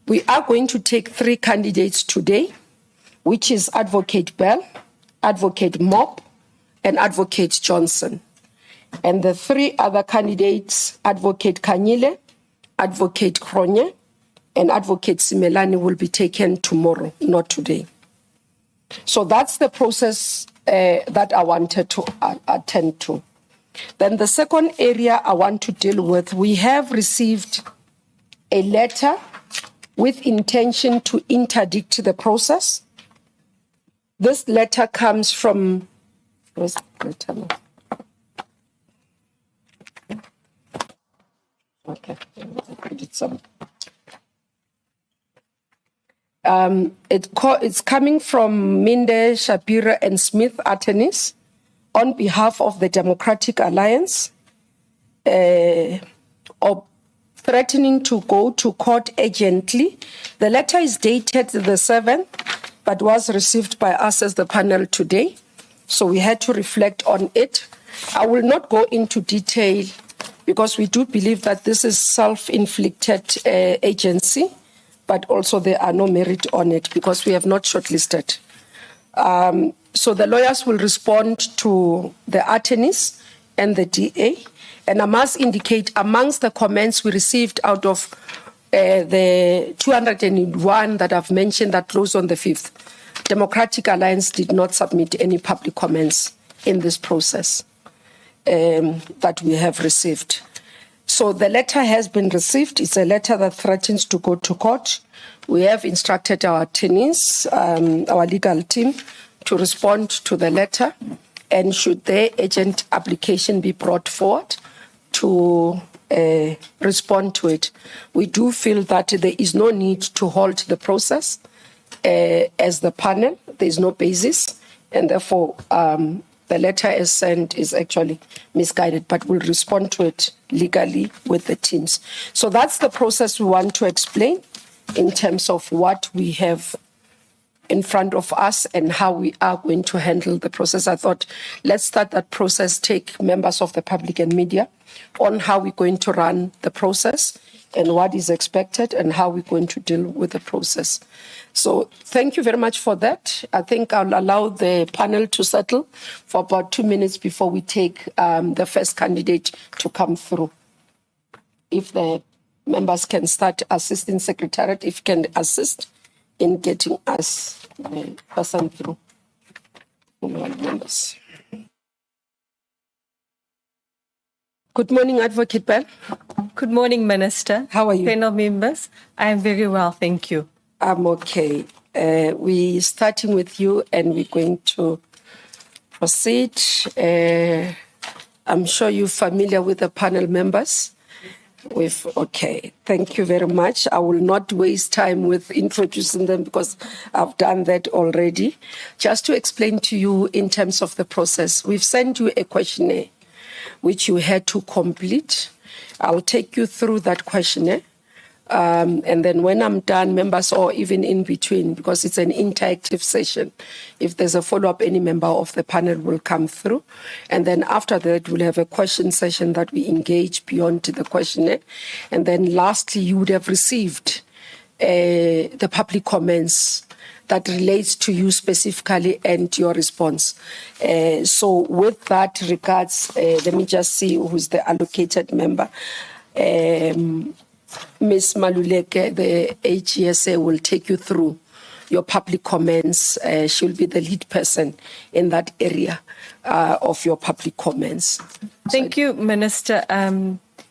We are going to take 3 candidates today, which is Advocate Bell, Advocate Mop, and Advocate Johnson. And the 3 other candidates, Advocate Kanyile, Advocate Kronye, and Advocate Simelani, will be taken tomorrow, not today. So that's the process that I wanted to attend to. Then the second area I want to deal with, we have received a letter with intention to interdict the process. This letter comes from, where's the letter now? Okay, put it some. It's coming from Minde, Shapira, and Smith attorneys on behalf of the Democratic Alliance, of threatening to go to court urgently. The letter is dated the 7th, but was received by us as the panel today, so we had to reflect on it. I will not go into detail because we do believe that this is self-inflicted agency, but also there are no merit on it because we have not shortlisted. So the lawyers will respond to the attorneys and the DA. And I must indicate amongst the comments we received out of the 201 that I've mentioned that closed on the 5th, Democratic Alliance did not submit any public comments in this process that we have received. So the letter has been received. It's a letter that threatens to go to court. We have instructed our attorneys, our legal team, to respond to the letter, and should their urgent application be brought forward to respond to it. We do feel that there is no need to halt the process as the panel. There is no basis, and therefore the letter as sent is actually misguided, but we'll respond to it legally with the teams. So that's the process we want to explain in terms of what we have in front of us and how we are going to handle the process. I thought, let's start that process, take members of the public and media on how we're going to run the process and what is expected and how we're going to deal with the process. So thank you very much for that. I think I'll allow the panel to settle for about 2 minutes before we take the first candidate to come through. If the members can start assisting Secretariat, if can assist in getting us the person through. Members. Good morning, Advocate Bell. Good morning, Minister. How are you? Panel members, I am very well, thank you. I'm okay. We're starting with you and we're going to proceed. I'm sure you're familiar with the panel members. Okay, thank you very much. I will not waste time with introducing them because I've done that already. Just to explain to you in terms of the process, we've sent you a questionnaire which you had to complete. I'll take you through that questionnaire. And then when I'm done, members, or even in between, because it's an interactive session, if there's a follow-up, any member of the panel will come through. And then after that, we'll have a question session that we engage beyond the questionnaire. And then lastly, you would have received the public comments that relates to you specifically and your response. So with that regards, let me just see who's the allocated member. Ms. Maluleke, the HESA, will take you through your public comments. She'll be the lead person in that area of your public comments. Thank you, Minister.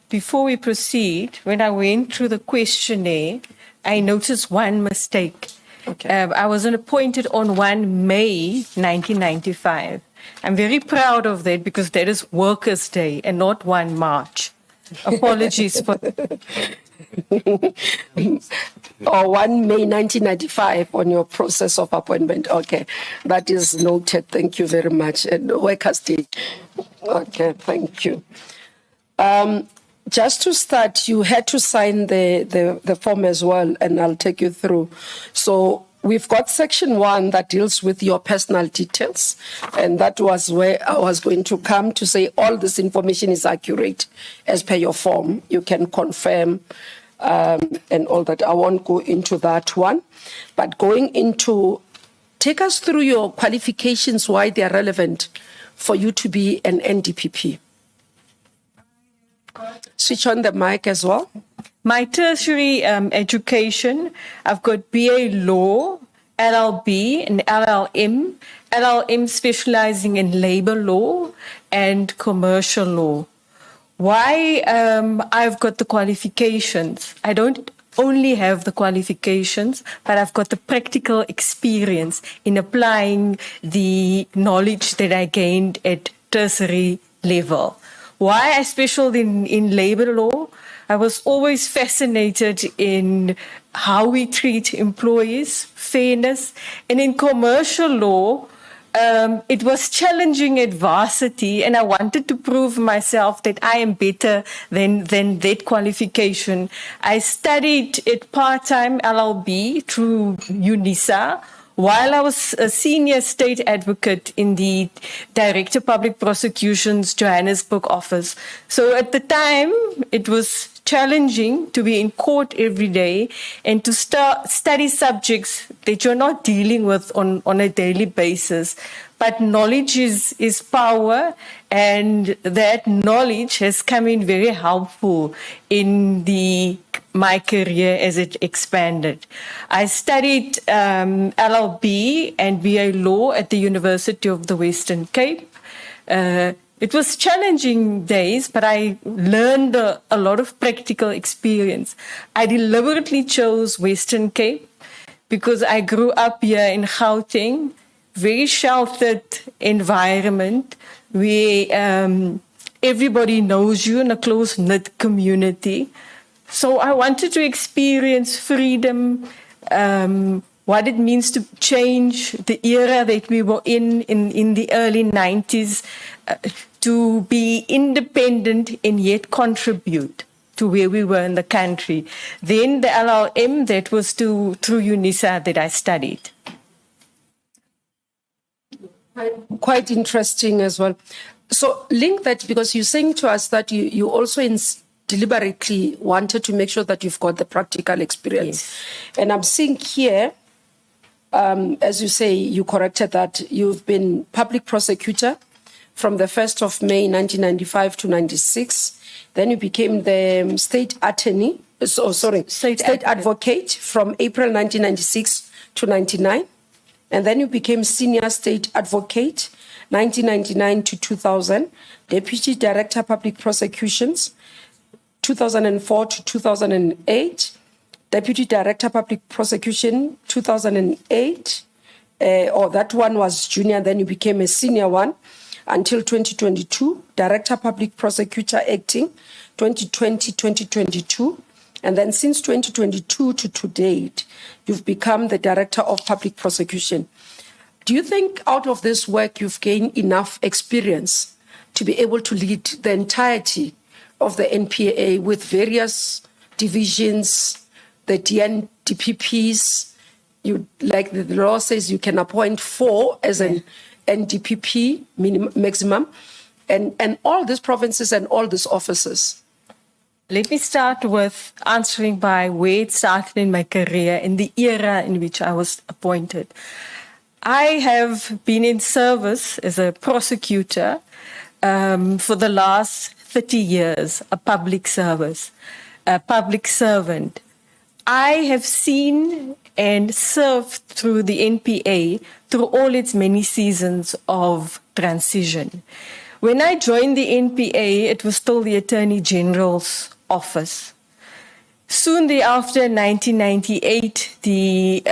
Before we proceed, when I went through the questionnaire, I noticed one mistake. Okay. I was appointed on 1 May 1995. I'm very proud of that because that is Workers' Day and not 1 March. Apologies for or 1 May 1995 on your process of appointment. Okay, that is noted. Thank you very much. And Workers' Day. Okay, thank you. Just to start, you had to sign the form as well, and I'll take you through. So we've got section 1 that deals with your personal details, and that was where I was going to come to say all this information is accurate as per your form. You can confirm and all that. I won't go into that one, but take us through your qualifications, why they are relevant for you to be an NDPP. Switch on the mic as well. My tertiary education, I've got BA Law, LLB and LLM. LLM specializing in labor law and commercial law. Why I've got the qualifications? I don't only have the qualifications, but I've got the practical experience in applying the knowledge that I gained at tertiary level. Why I specialized in labor law? I was always fascinated in how we treat employees, fairness, and in commercial law, it was challenging at varsity, and I wanted to prove myself that I am better than that qualification. I studied at part-time LLB through UNISA, while I was a senior state advocate in the Director Public Prosecution's Johannesburg office. So at the time, it was challenging to be in court every day and to study subjects that you're not dealing with on a daily basis. But knowledge is power, and that knowledge has come in very helpful in my career as it expanded. I studied LLB and BA Law at the University of the Western Cape. It was challenging days, but I learned a lot of practical experience. I deliberately chose Western Cape because I grew up here in Gauteng, very sheltered environment where everybody knows you in a close-knit community. So I wanted to experience freedom, what it means to change the era that we were in the early 90s, to be independent and yet contribute to where we were in the country. Then the LLM, that was through UNISA that I studied. Quite interesting as well. So link that, because you're saying to us that you also deliberately wanted to make sure that you've got the practical experience. Yes. And I'm seeing here, as you say, you corrected that you've been public prosecutor from the 1st of May 1995 to 96. Then you became the state attorney, state advocate from April 1996 to 99. And then you became senior state advocate 1999 to 2000, deputy director public prosecutions 2004 to 2008, deputy director public prosecution 2008, or that one was junior, then you became a senior one until 2022, director public prosecutor acting 2020-2022. And then since 2022 to date, you've become the Director of Public Prosecution. Do you think out of this work you've gained enough experience to be able to lead the entirety of the NPA with various divisions, the NDPPs? Like the law says, you can appoint 4 as an NDPP maximum, and all these provinces and all these offices. Let me start with answering by where it started in my career, in the era in which I was appointed. I have been in service as a prosecutor for the last 30 years, a public service, a public servant. I have seen and served through the NPA through all its many seasons of transition. When I joined the NPA, it was still the Attorney General's office. Soon thereafter, in 1998, the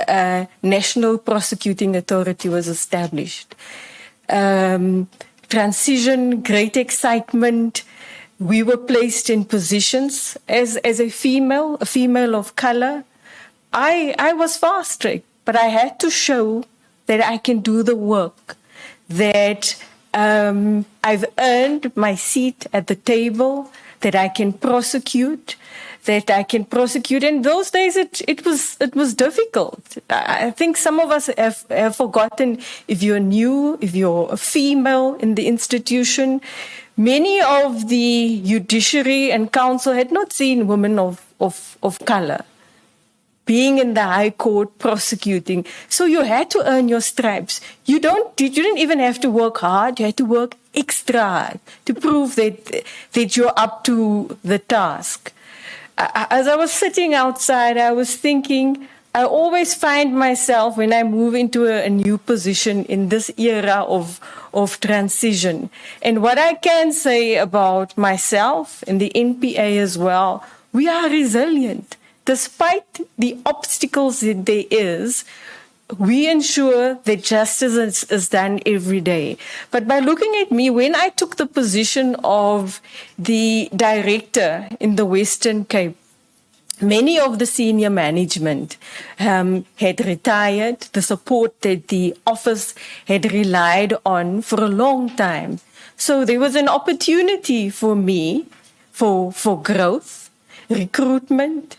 National Prosecuting Authority was established. Transition, great excitement. We were placed in positions as a female of color. I was fast-tracked, but I had to show that I can do the work, that I've earned my seat at the table, that I can prosecute, In those days, it was difficult. I think some of us have forgotten, if you're new, if you're a female in the institution, many of the judiciary and council had not seen women of of color, being in the High Court, prosecuting. So you had to earn your stripes. You didn't even have to work hard. You had to work extra hard to prove that you're up to the task. As I was sitting outside, I was thinking, I always find myself when I move into a new position in this era of transition. And what I can say about myself and the NPA as well, we are resilient. Despite the obstacles that there is, we ensure that justice is done every day. But by looking at me, when I took the position of the director in the Western Cape, many of the senior management had retired, the support that the office had relied on for a long time. So there was an opportunity for me for growth, recruitment,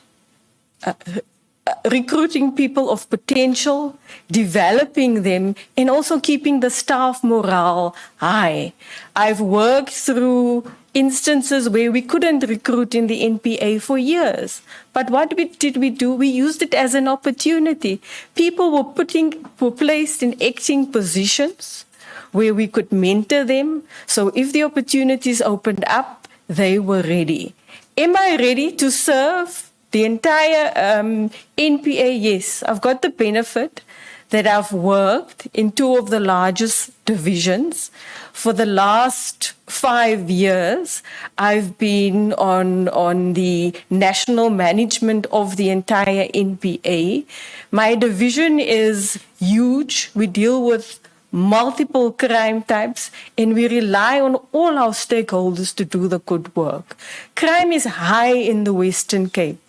recruiting people of potential, developing them, and also keeping the staff morale high. I've worked through instances where we couldn't recruit in the NPA for years. But what did we do? We used it as an opportunity. People were placed in acting positions where we could mentor them. So if the opportunities opened up, they were ready. Am I ready to serve the entire NPA? Yes, I've got the benefit that I've worked in two of the largest divisions. For the last 5 years, I've been on the national management of the entire NPA. My division is huge. We deal with multiple crime types, and we rely on all our stakeholders to do the good work. Crime is high in the Western Cape,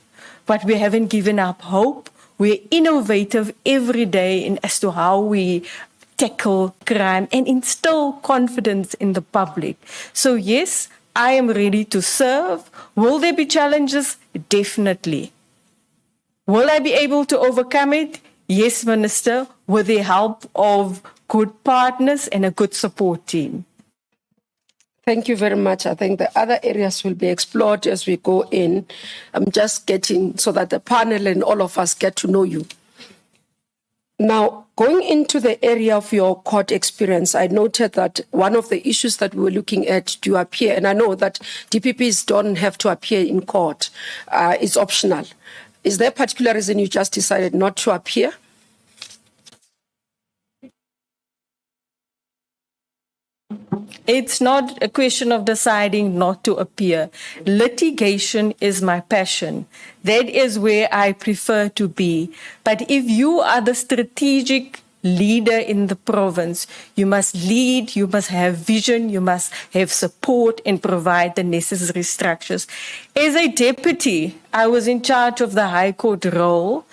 but we haven't given up hope. We're innovative every day as to how we tackle crime and instill confidence in the public. So yes, I am ready to serve. Will there be challenges? Definitely. Will I be able to overcome it? Yes, Minister, with the help of good partners and a good support team. Thank you very much. I think the other areas will be explored as we go in. I'm just getting so that the panel and all of us get to know you. Now, going into the area of your court experience, I noted that one of the issues that we were looking at do appear, and I know that DPPs don't have to appear in court. It's optional. Is there a particular reason you just decided not to appear? It's not a question of deciding not to appear. Litigation is my passion. That is where I prefer to be. But if you are the strategic leader in the province, you must lead, you must have vision, you must have support and provide the necessary structures. As a deputy, I was in charge of the High Court role.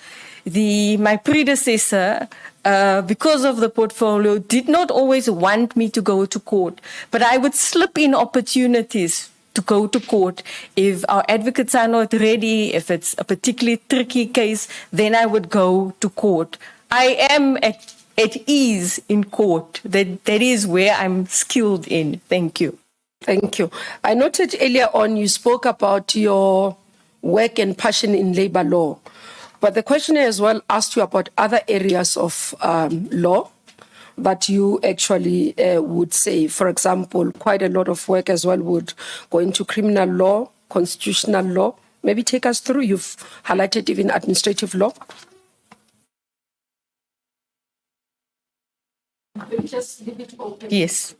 My predecessor, because of the portfolio, did not always want me to go to court, but I would slip in opportunities to go to court. If our advocates are not ready, if it's a particularly tricky case, then I would go to court. I am at ease in court. That is where I'm skilled in. Thank you. Thank you. I noted earlier on you spoke about your work and passion in labor law. But the questionnaire as well asked you about other areas of law that you actually would say. For example, quite a lot of work as well would go into criminal law, constitutional law. Maybe take us through. You've highlighted even administrative law. Just leave it open. Yes.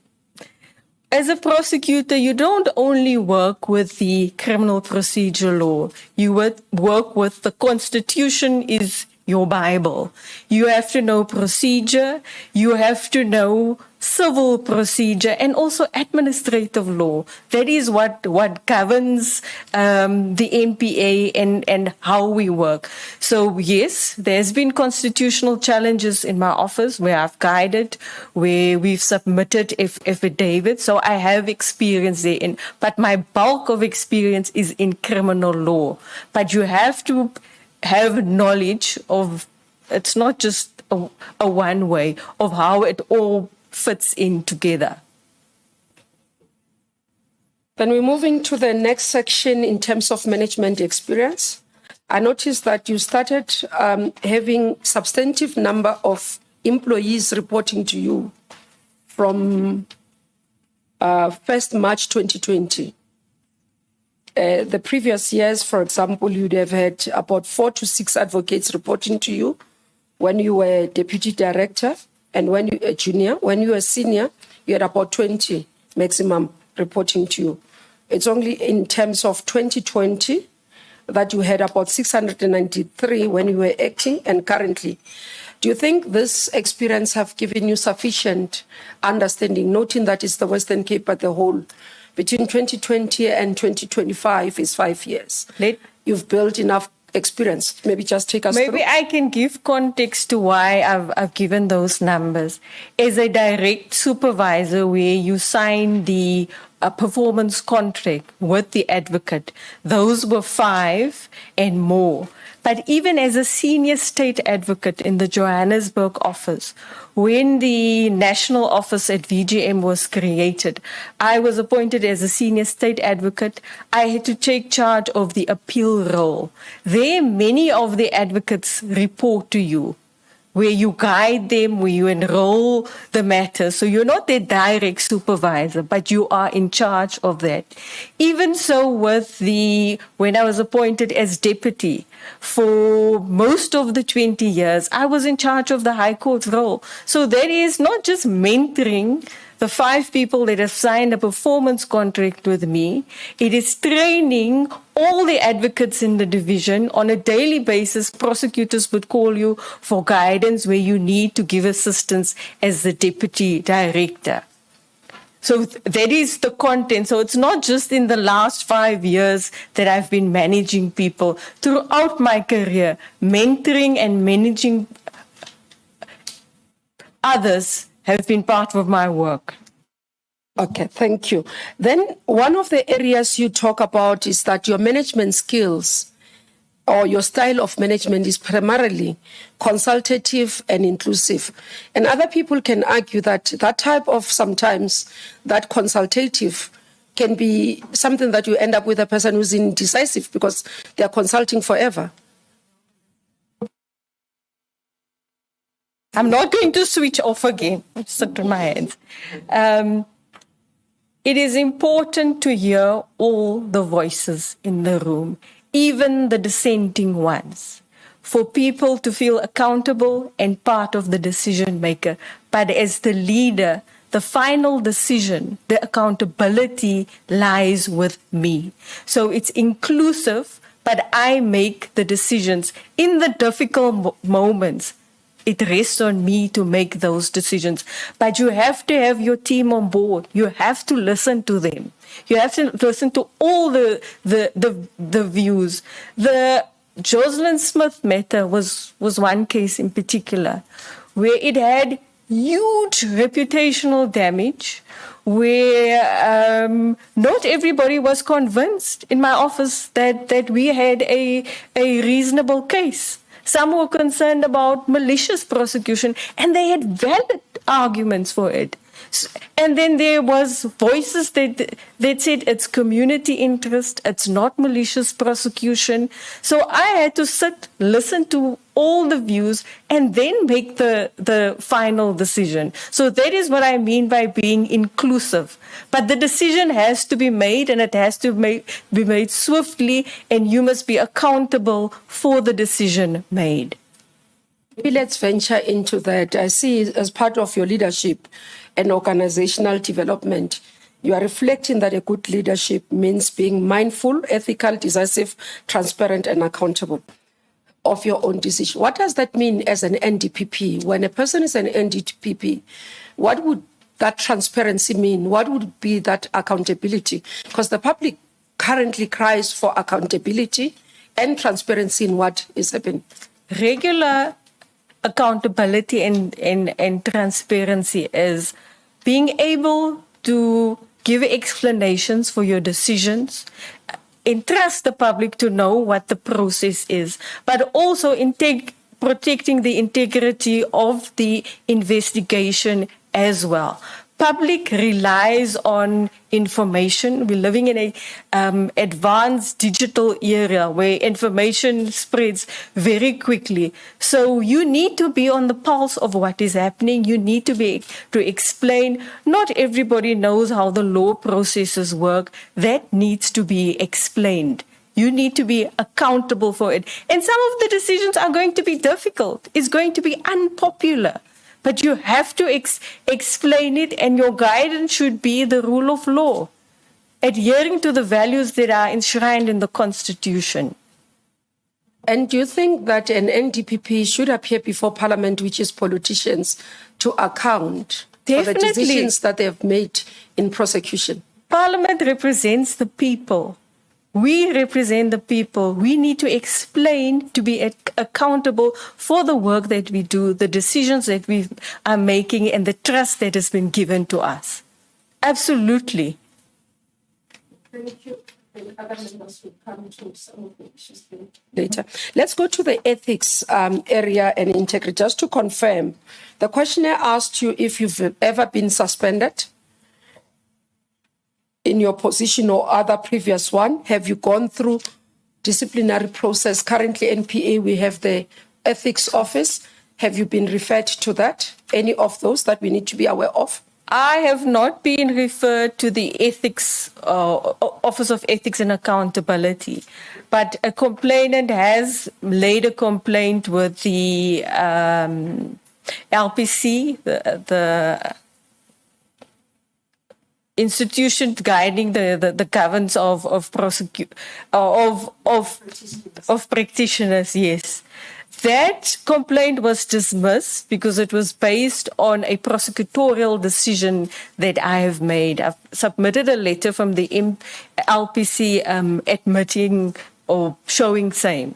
As a prosecutor, you don't only work with the criminal procedure law. You work with the Constitution is your Bible. You have to know procedure. You have to know civil procedure and also administrative law. That is what governs the NPA and how we work. So yes, there's been constitutional challenges in my office where I've guided, where we've submitted affidavits. So I have experience there, but my bulk of experience is in criminal law. But you have to have knowledge of, it's not just a one way, of how it all fits in together. Then we're moving to the next section in terms of management experience. I noticed that you started having substantive number of employees reporting to you from 1st March 2020. The previous years, for example, you'd have had about 4 to 6 advocates reporting to you when you were deputy director, and when you were junior. When you were senior, you had about 20 maximum reporting to you. It's only in terms of 2020 that you had about 693 when you were acting and currently. Do you think this experience have given you sufficient understanding, noting that it's the Western Cape at the whole? Between 2020 and 2025 is 5 years. You've built enough experience. Maybe just take us through. Maybe I can give context to why I've given those numbers. As a direct supervisor where you sign the performance contract with the advocate, those were 5 and more. But even as a senior state advocate in the Johannesburg office, when the national office at VGM was created, I was appointed as a senior state advocate. I had to take charge of the appeal role. There, many of the advocates report to you, where you guide them, where you enroll the matter. So you're not their direct supervisor, but you are in charge of that. Even so when I was appointed as deputy, for most of the 20 years, I was in charge of the High Court role. So that is not just mentoring the 5 people that have signed a performance contract with me. It is training all the advocates in the division on a daily basis. Prosecutors would call you for guidance where you need to give assistance as the deputy director. So that is the content. So it's not just in the last 5 years that I've been managing people. Throughout my career, mentoring and managing others have been part of my work. Okay, thank you. Then one of the areas you talk about is that your management skills or your style of management is primarily consultative and inclusive. And other people can argue that that type of sometimes that consultative can be something that you end up with a person who's indecisive because they're consulting forever. I'm not going to switch off again. Sit on my hands. It is important to hear all the voices in the room, even the dissenting ones, for people to feel accountable and part of the decision maker. But as the leader, the final decision, the accountability lies with me. So it's inclusive, but I make the decisions in the difficult moments. It rests on me to make those decisions. But you have to have your team on board. You have to listen to them. You have to listen to all the views. The Jocelyn Smith matter was one case in particular where it had huge reputational damage, where not everybody was convinced in my office that we had a reasonable case. Some were concerned about malicious prosecution, and they had valid arguments for it. And then there was voices that said it's community interest, it's not malicious prosecution. So I had to sit, listen to all the views, and then make the final decision. So that is what I mean by being inclusive. But the decision has to be made, and it has to be made swiftly, and you must be accountable for the decision made. Maybe let's venture into that. I see as part of your leadership and organizational development, you are reflecting that a good leadership means being mindful, ethical, decisive, transparent, and accountable of your own decision. What does that mean as an NDPP? When a person is an NDPP, what would that transparency mean? What would be that accountability? Because the public currently cries for accountability and transparency in what is happening. Regular accountability and transparency is being able to give explanations for your decisions, entrust the public to know what the process is, but also protecting the integrity of the investigation as well. public relies on information. We're living in a advanced digital era where information spreads very quickly. So you need to be on the pulse of what is happening. You need to be to explain. Not everybody knows how the law processes work. That needs to be explained. You need to be accountable for it. And some of the decisions are going to be difficult. It's going to be unpopular. But you have to explain it, and your guidance should be the rule of law, adhering to the values that are enshrined in the Constitution. And do you think that an NDPP should appear before Parliament, which is politicians, to account for the decisions that they have made in prosecution? Parliament represents the people. We represent the people. We need to explain, to be accountable for the work that we do, the decisions that we are making, and the trust that has been given to us. Absolutely. Thank you. And other members will come to some of the issues later. Let's go to the ethics area and integrity. Just to confirm, the questionnaire asked you if you've ever been suspended in your position or other previous one. Have you gone through disciplinary process? Currently, NPA, we have the ethics office. Have you been referred to that? Any of those that we need to be aware of? I have not been referred to the ethics Office of Ethics and Accountability, but a complainant has laid a complaint with the LPC, the institution guiding the governance of practitioners. Yes, that complaint was dismissed because it was based on a prosecutorial decision that I have made. I've submitted a letter from the LPC admitting or showing same.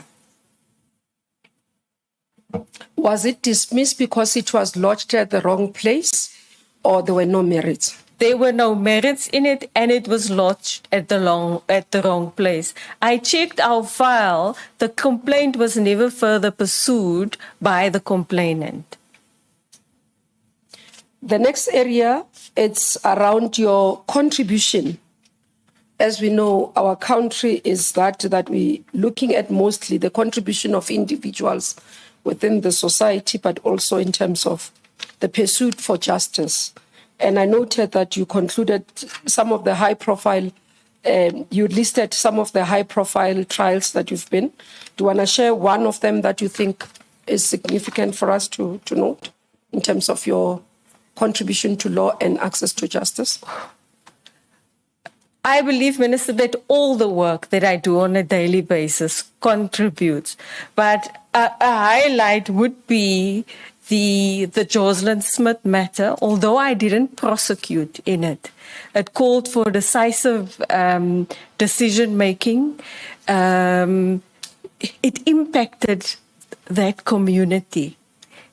Was it dismissed because it was lodged at the wrong place, or there were no merits? There were no merits in it, and it was lodged at the wrong place. I checked our file. The complaint was never further pursued by the complainant. The next area, it's around your contribution. As we know, our country is that we're looking at mostly the contribution of individuals within the society, but also in terms of the pursuit for justice. And I noted that you concluded some of the high-profile, you listed some of the high-profile trials that you've been. Do you want to share one of them that you think is significant for us to note in terms of your contribution to law and access to justice? I believe, Minister, that all the work that I do on a daily basis contributes. But a highlight would be the Jocelyn Smith matter, although I didn't prosecute in it. It called for decisive decision-making. It impacted that community.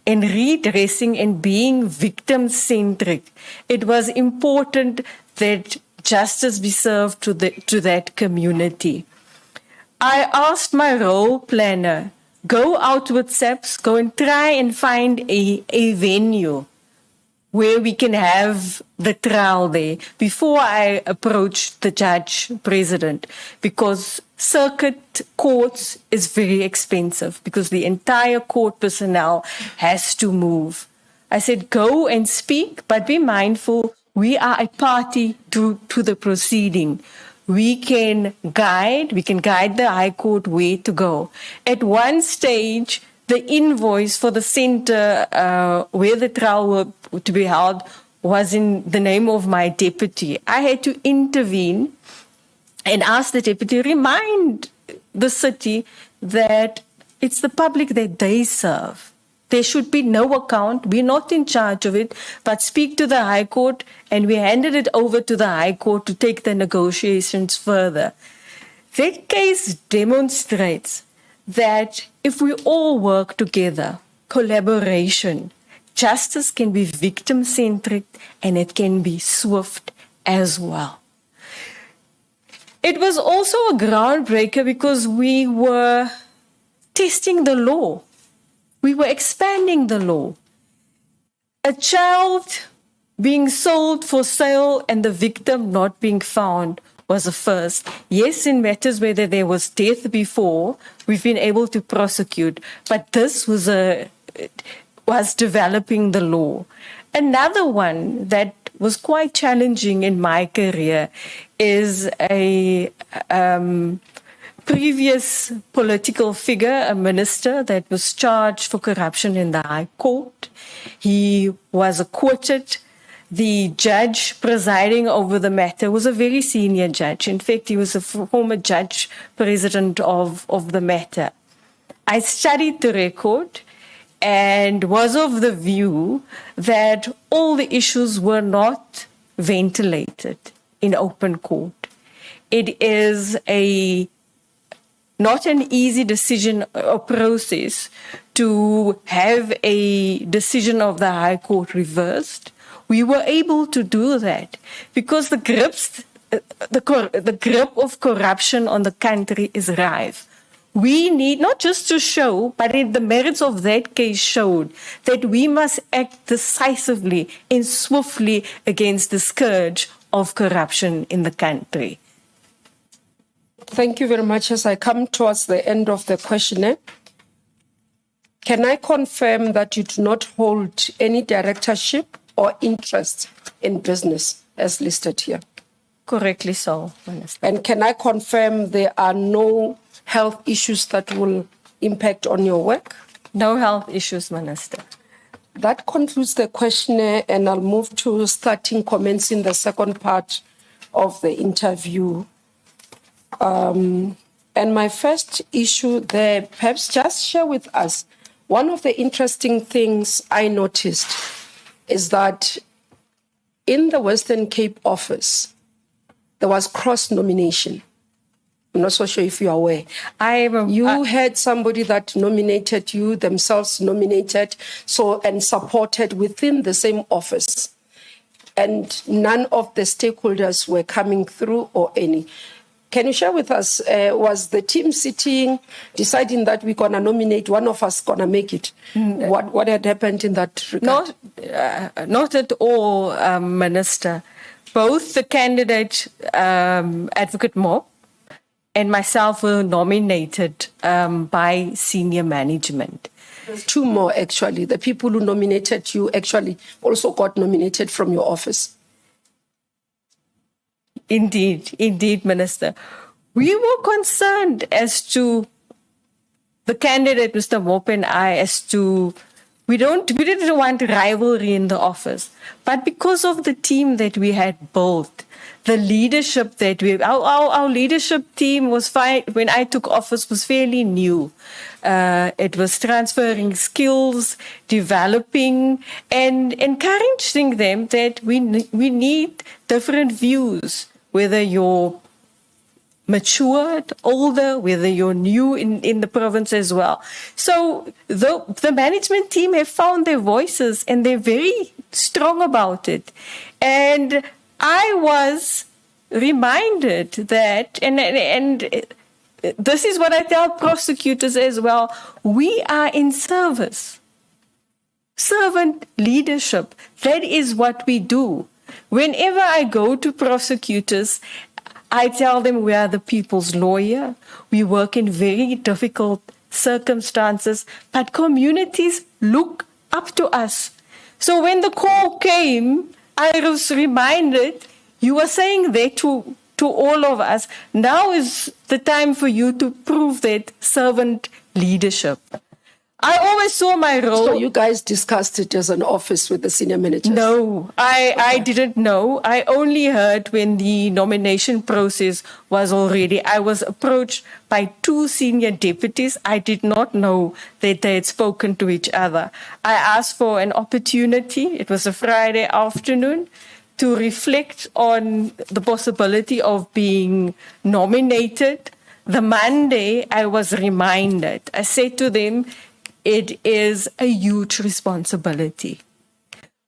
And redressing and being victim-centric, it was important that justice be served to that community. I asked my role planner, go out with SAPS, go and try and find a venue where we can have the trial there before I approach the judge president, because circuit courts is very expensive because the entire court personnel has to move. I said, go and speak, but be mindful, we are a party to the proceeding. We can guide the High Court where to go. At one stage, the invoice for the center where the trial were to be held was in the name of my deputy. I had to intervene and ask the deputy, remind the city that it's the public that they serve. There should be no account. We're not in charge of it, but speak to the High Court, and we handed it over to the High Court to take the negotiations further. That case demonstrates that if we all work together, collaboration, justice can be victim-centric and it can be swift as well. It was also a groundbreaker because we were testing the law. We were expanding the law. A child being sold for sale and the victim not being found was a first. Yes, in matters where there was death before, we've been able to prosecute, but this was developing the law. Another one that was quite challenging in my career is a previous political figure, a minister that was charged for corruption in the High Court. He was acquitted. The judge presiding over the matter was a very senior judge. In fact, he was a former judge president of the matter. I studied the record and was of the view that all the issues were not ventilated in open court. It is not an easy decision or process to have a decision of the High Court reversed. We were able to do that because the grip of corruption on the country is rife. We need not just to show, but the merits of that case showed that we must act decisively and swiftly against the scourge of corruption in the country. Thank you very much. As I come towards the end of the questionnaire, can I confirm that you do not hold any directorship or interest in business as listed here? Correctly so, Minister. And can I confirm there are no health issues that will impact on your work? No health issues, Minister. That concludes the questionnaire, and I'll move to commencing the second part of the interview. And my first issue there, perhaps just share with us, one of the interesting things I noticed is that in the Western Cape office, there was cross-nomination. I'm not so sure if you're aware. You had somebody that nominated you, themselves nominated, and supported within the same office. And none of the stakeholders were coming through or any. Can you share with us, was the team sitting, deciding that we're going to nominate one of us, going to make it? What had happened in that regard? Not at all, Minister. Both the candidate, Advocate Mob, and myself were nominated by senior management. Two more, actually. The people who nominated you actually also got nominated from your office. Indeed, Minister. We were concerned as to the candidate, Mr. Mope, and I, as to we didn't want rivalry in the office, but because of the team that we had built, the leadership that our leadership team was fine. When I took office, was fairly new. It was transferring skills, developing, and encouraging them that we need different views, whether you're matured, older, whether you're new in the province as well. So the management team have found their voices and they're very strong about it. And I was reminded that, and this is what I tell prosecutors as well, we are in service. Servant leadership, that is what we do. Whenever I go to prosecutors, I tell them we are the people's lawyer. We work in very difficult circumstances, but communities look up to us. So when the call came, I was reminded, you were saying that to all of us. Now is the time for you to prove that servant leadership. I always saw my role. So you guys discussed it as an office with the senior managers? No, I didn't know. I only heard when the nomination process was already. I was approached by two senior deputies. I did not know that they had spoken to each other. I asked for an opportunity. It was a Friday afternoon to reflect on the possibility of being nominated. The Monday, I was reminded. I said to them, it is a huge responsibility.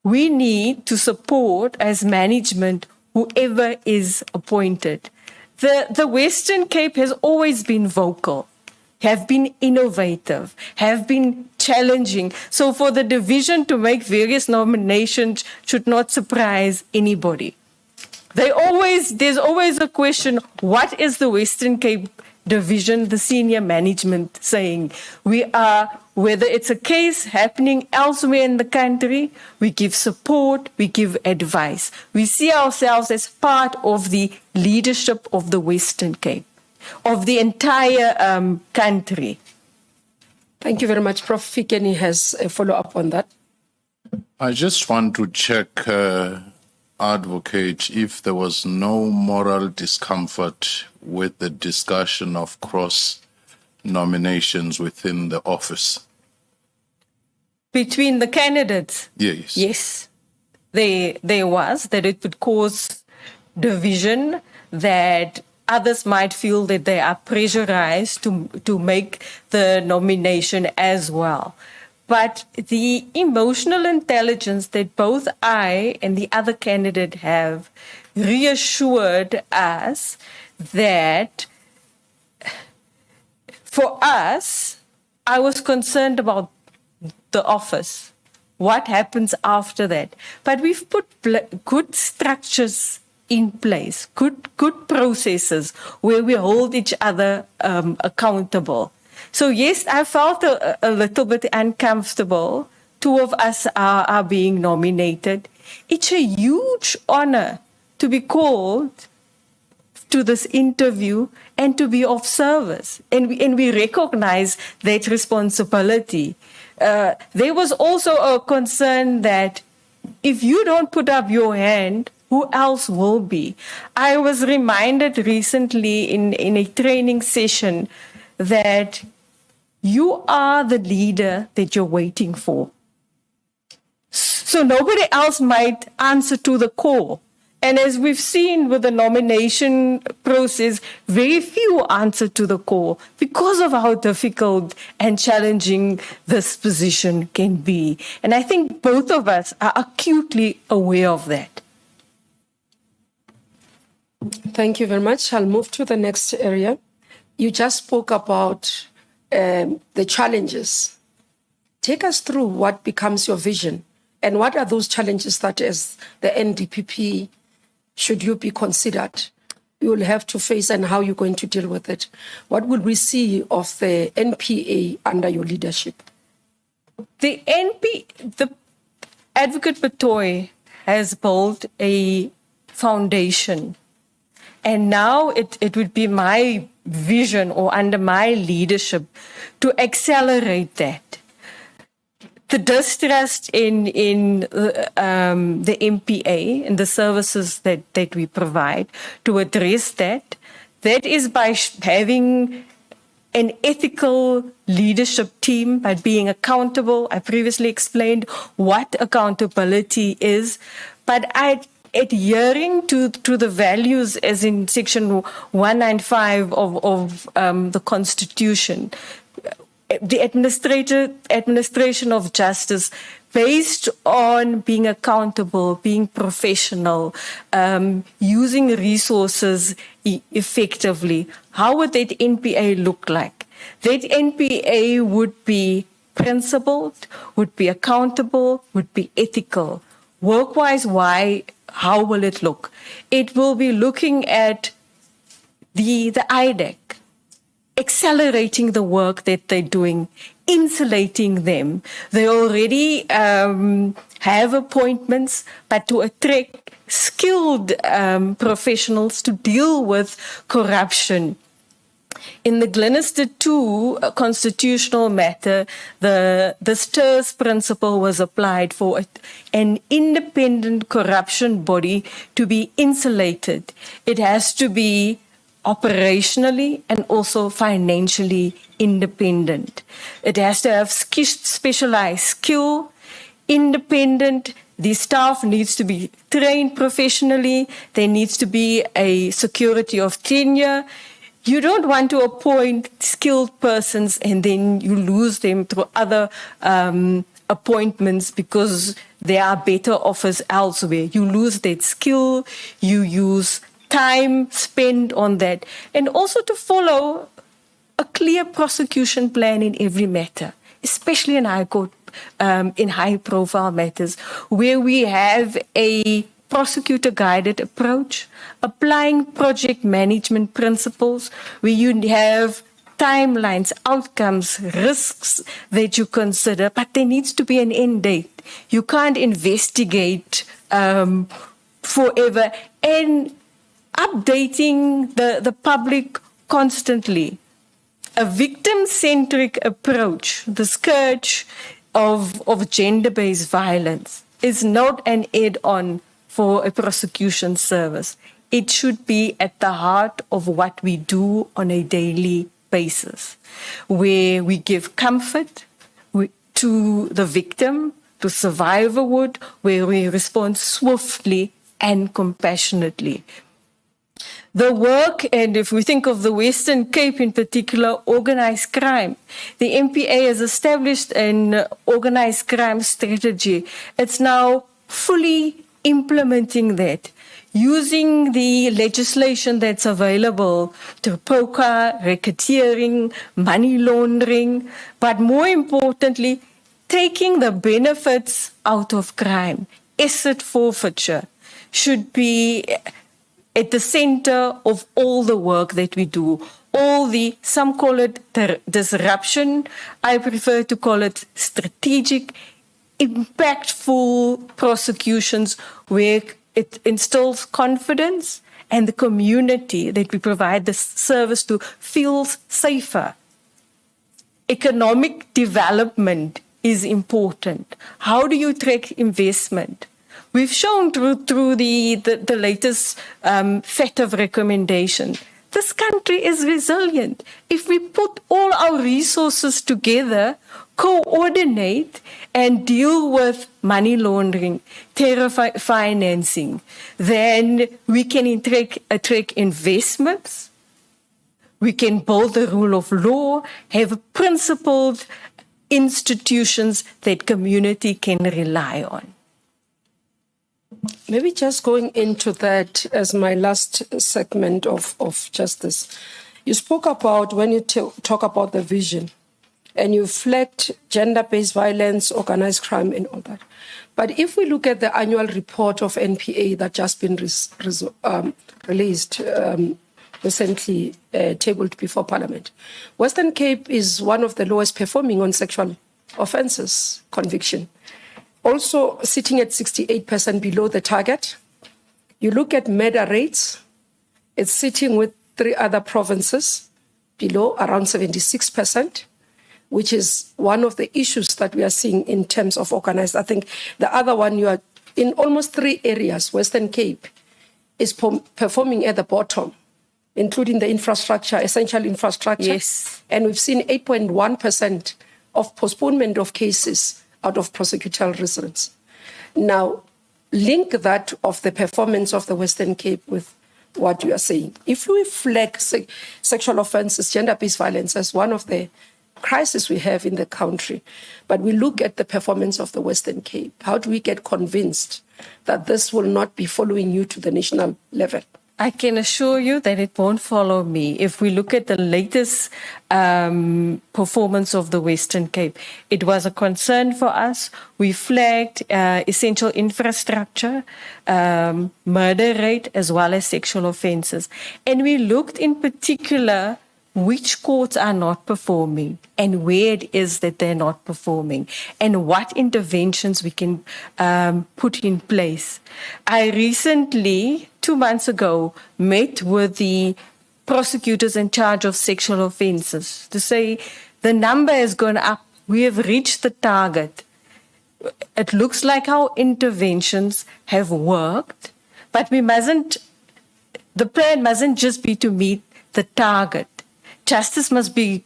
We need to support as management whoever is appointed. The Western Cape has always been vocal, have been innovative, have been challenging. So for the division to make various nominations should not surprise anybody. There's always a question, what is the Western Cape Division, the senior management saying? Whether it's a case happening elsewhere in the country, we give support, we give advice. We see ourselves as part of the leadership of the Western Cape, of the entire country. Thank you very much. Prof. Fikeni has a follow-up on that. I just want to check, Advocate, if there was no moral discomfort with the discussion of cross nominations within the office. Between the candidates? Yes. Yes, there was, that it would cause division, that others might feel that they are pressurized to make the nomination as well. But the emotional intelligence that both I and the other candidate have reassured us that for us, I was concerned about the office, what happens after that. But we've put good structures in place, good processes where we hold each other accountable. So yes, I felt a little bit uncomfortable. Two of us are being nominated. It's a huge honor to be called to this interview and to be of service. And we recognize that responsibility. There was also a concern that if you don't put up your hand, who else will be? I was reminded recently in a training session that you are the leader that you're waiting for. So nobody else might answer to the call. And as we've seen with the nomination process, very few answer to the call because of how difficult and challenging this position can be. And I think both of us are acutely aware of that. Thank you very much. I'll move to the next area. You just spoke about the challenges. Take us through what becomes your vision and what are those challenges that as the NDPP, should you be considered, you will have to face and how you're going to deal with it. What will we see of the NPA under your leadership? The Advocate Batoy has built a foundation. And now it would be my vision, or under my leadership, to accelerate that. The distrust in the MPA and the services that we provide, to address that is by having an ethical leadership team, by being accountable. I previously explained what accountability is, but adhering to the values as in section 195 of the Constitution, the administration of justice based on being accountable, being professional, using resources effectively. How would that NPA look like? That NPA would be principled, would be accountable, would be ethical. Work-wise, how will it look? It will be looking at the IDEC, accelerating the work that they're doing, insulating them. They already have appointments, but to attract skilled professionals to deal with corruption. In the Glenister 2 constitutional matter, the STIRS principle was applied for an independent corruption body to be insulated. It has to be operationally and also financially independent. It has to have specialized skill, independent. The staff needs to be trained professionally. There needs to be a security of tenure. You don't want to appoint skilled persons and then you lose them through other appointments because there are better offers elsewhere. You lose that skill, you use time spent on that, and also to follow a clear prosecution plan in every matter. especially in high court, in high-profile matters, where we have a prosecutor-guided approach, applying project management principles, where you have timelines, outcomes, risks that you consider, but there needs to be an end date. You can't investigate forever, and updating the public constantly. A victim-centric approach, the scourge of gender-based violence, is not an add-on for a prosecution service. It should be at the heart of what we do on a daily basis, where we give comfort to the victim, to survivorhood, where we respond swiftly and compassionately. The work, and if we think of the Western Cape in particular, organized crime, the MPA has established an organized crime strategy. It's now fully implementing that, using the legislation that's available to poker, racketeering, money laundering, but more importantly, taking the benefits out of crime. Asset forfeiture should be at the center of all the work that we do. Some call it disruption. I prefer to call it strategic, impactful prosecutions where it instills confidence and the community that we provide the service to feels safer. Economic development is important. How do you track investment? We've shown through the latest FATF recommendation, this country is resilient. If we put all our resources together, coordinate, and deal with money laundering, terror financing, then we can attract investments, we can build the rule of law, have principled institutions that community can rely on. Maybe just going into that as my last segment of justice. You spoke about, when you talk about the vision, and you flagged gender-based violence, organized crime, and all that. But if we look at the annual report of NPA that just been released, recently tabled before Parliament, Western Cape is one of the lowest performing on sexual offences conviction. Also sitting at 68% below the target. You look at murder rates, it's sitting with 3 other provinces below, around 76%, which is one of the issues that we are seeing in terms of organized. I think the other one, you are in almost 3 areas, Western Cape is performing at the bottom, including the infrastructure, essential infrastructure. Yes. And we've seen 8.1% of postponement of cases out of prosecutorial residence. Now, link that of the performance of the Western Cape with what you are saying. If we flag sexual offences, gender-based violence as one of the crises we have in the country, but we look at the performance of the Western Cape, how do we get convinced that this will not be following you to the national level? I can assure you that it won't follow me. If we look at the latest performance of the Western Cape, it was a concern for us. We flagged essential infrastructure, murder rate, as well as sexual offences. And we looked in particular which courts are not performing and where it is that they're not performing and what interventions we can put in place. I recently, 2 months ago, met with the prosecutors in charge of sexual offences to say the number has gone up. We have reached the target. It looks like our interventions have worked, but the plan mustn't just be to meet the target. Justice must be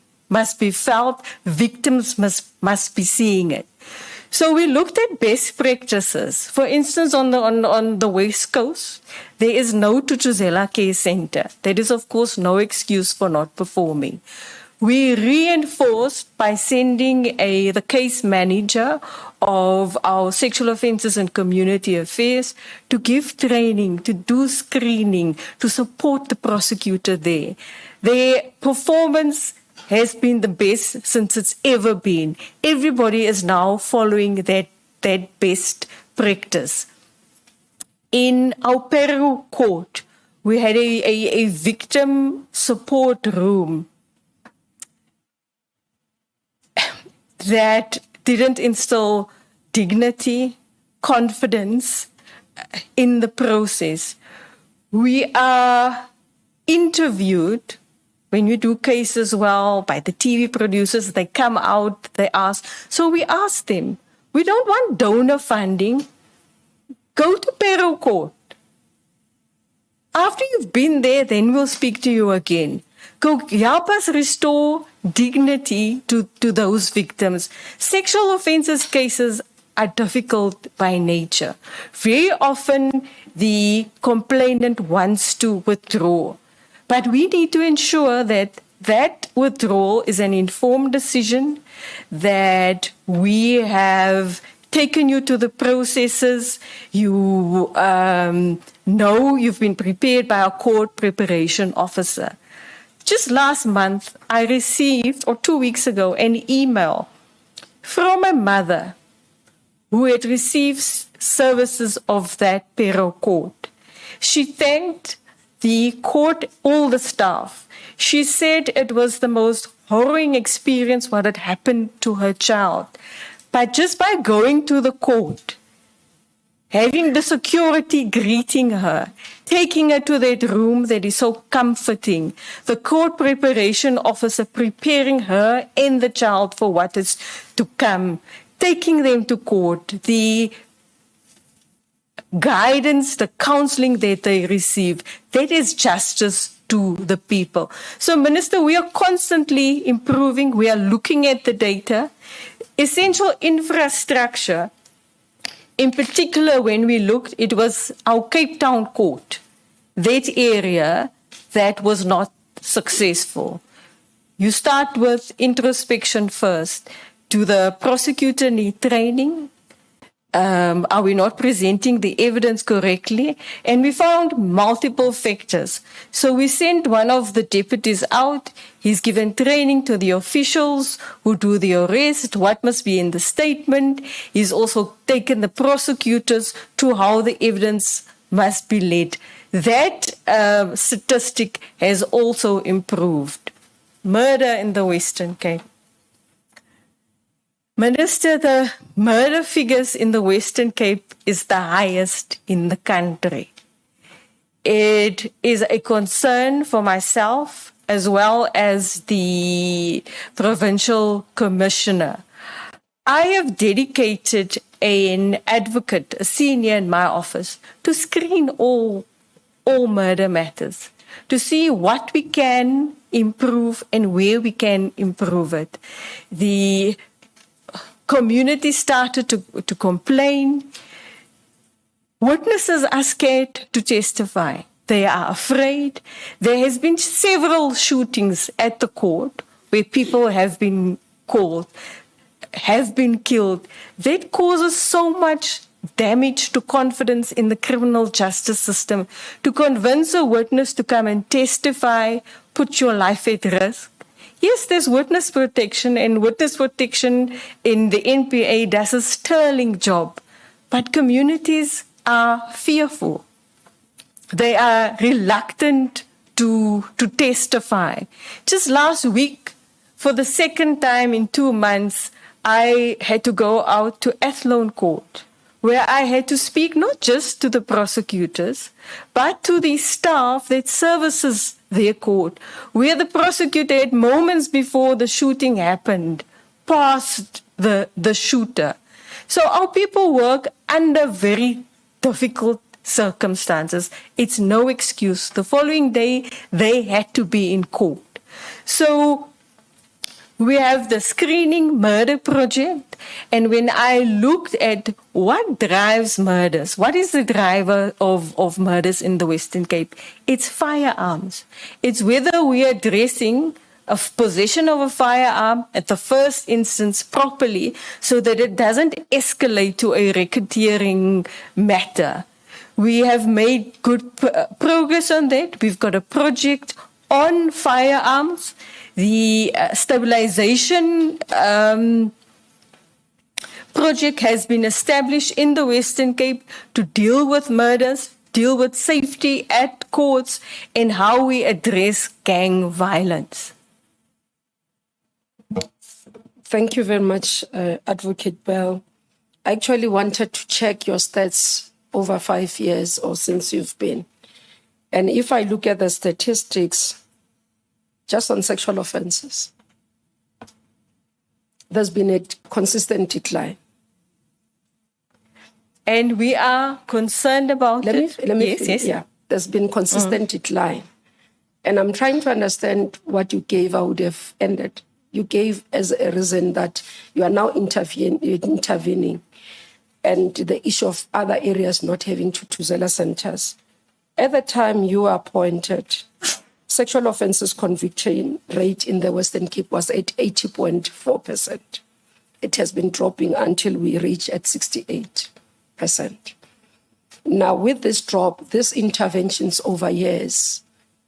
felt. Victims must be seeing it. So we looked at best practices. For instance, on the West Coast, there is no Tutuzela Care Center. That is, of course, no excuse for not performing. We reinforced by sending the case manager of our sexual offences and community affairs to give training, to do screening, to support the prosecutor there. Their performance has been the best since it's ever been. Everybody is now following that best practice. In our Peru court, we had a victim support room that didn't instill dignity, confidence in the process. We are interviewed when we do cases by the TV producers. They come out, they ask. So we ask them, we don't want donor funding. Go to Peru court. After you've been there, then we'll speak to you again. Go help us restore dignity to those victims. Sexual offences cases are difficult by nature. Very often, the complainant wants to withdraw. But we need to ensure that that withdrawal is an informed decision, that we have taken you to the processes, you know you've been prepared by a court preparation officer. Just last month, I received, or 2 weeks ago, an email from a mother who had received services of that Peru court. She thanked the court, all the staff. She said it was the most harrowing experience what had happened to her child. But just by going to the court, having the security greeting her, taking her to that room that is so comforting, the court preparation officer preparing her and the child for what is to come, taking them to court, the guidance, the counseling that they receive, that is justice to the people. So, Minister, we are constantly improving. We are looking at the data. Essential infrastructure, in particular, when we looked, it was our Cape Town court, that area that was not successful. You start with introspection first. Do the prosecutor need training? Are we not presenting the evidence correctly? And we found multiple factors. So we sent one of the deputies out. He's given training to the officials who do the arrest, what must be in the statement. He's also taken the prosecutors to how the evidence must be led. That statistic has also improved. Murder in the Western Cape. Minister, the murder figures in the Western Cape is the highest in the country. It is a concern for myself as well as the provincial commissioner. I have dedicated an advocate, a senior in my office, to screen all murder matters, to see what we can improve and where we can improve it. The community started to complain. Witnesses are scared to testify. They are afraid. There has been several shootings at the court where people have been called, have been killed. That causes so much damage to confidence in the criminal justice system. To convince a witness to come and testify, put your life at risk. Yes, there's witness protection, and witness protection in the NPA does a sterling job. But communities are fearful. They are reluctant to testify. Just last week, for the second time in 2 months, I had to go out to Athlone Court, where I had to speak not just to the prosecutors, but to the staff that services their court, where the prosecutor had moments before the shooting happened, passed the shooter. So our people work under very difficult circumstances. It's no excuse. The following day, they had to be in court. So we have the screening murder project. And when I looked at what drives murders, what is the driver of murders in the Western Cape? It's firearms. It's whether we are addressing a possession of a firearm at the first instance properly so that it doesn't escalate to a racketeering matter. We have made good progress on that. We've got a project on firearms. The stabilization project has been established in the Western Cape to deal with murders, deal with safety at courts, and how we address gang violence. Thank you very much, Advocate Bell. I actually wanted to check your stats over 5 years or since you've been. And if I look at the statistics, just on sexual offenses, there's been a consistent decline. And we are concerned about Let it. me Yes, finish. yes. Yeah, there's been consistent decline. And I'm trying to understand what you gave. I would have ended. You gave as a reason that you are now intervening and the issue of other areas not having Tutuzela centers. At the time you were appointed, sexual offences conviction rate in the Western Cape was at 80.4%. It has been dropping until we reach at 68%. Now, with this drop, these interventions over years,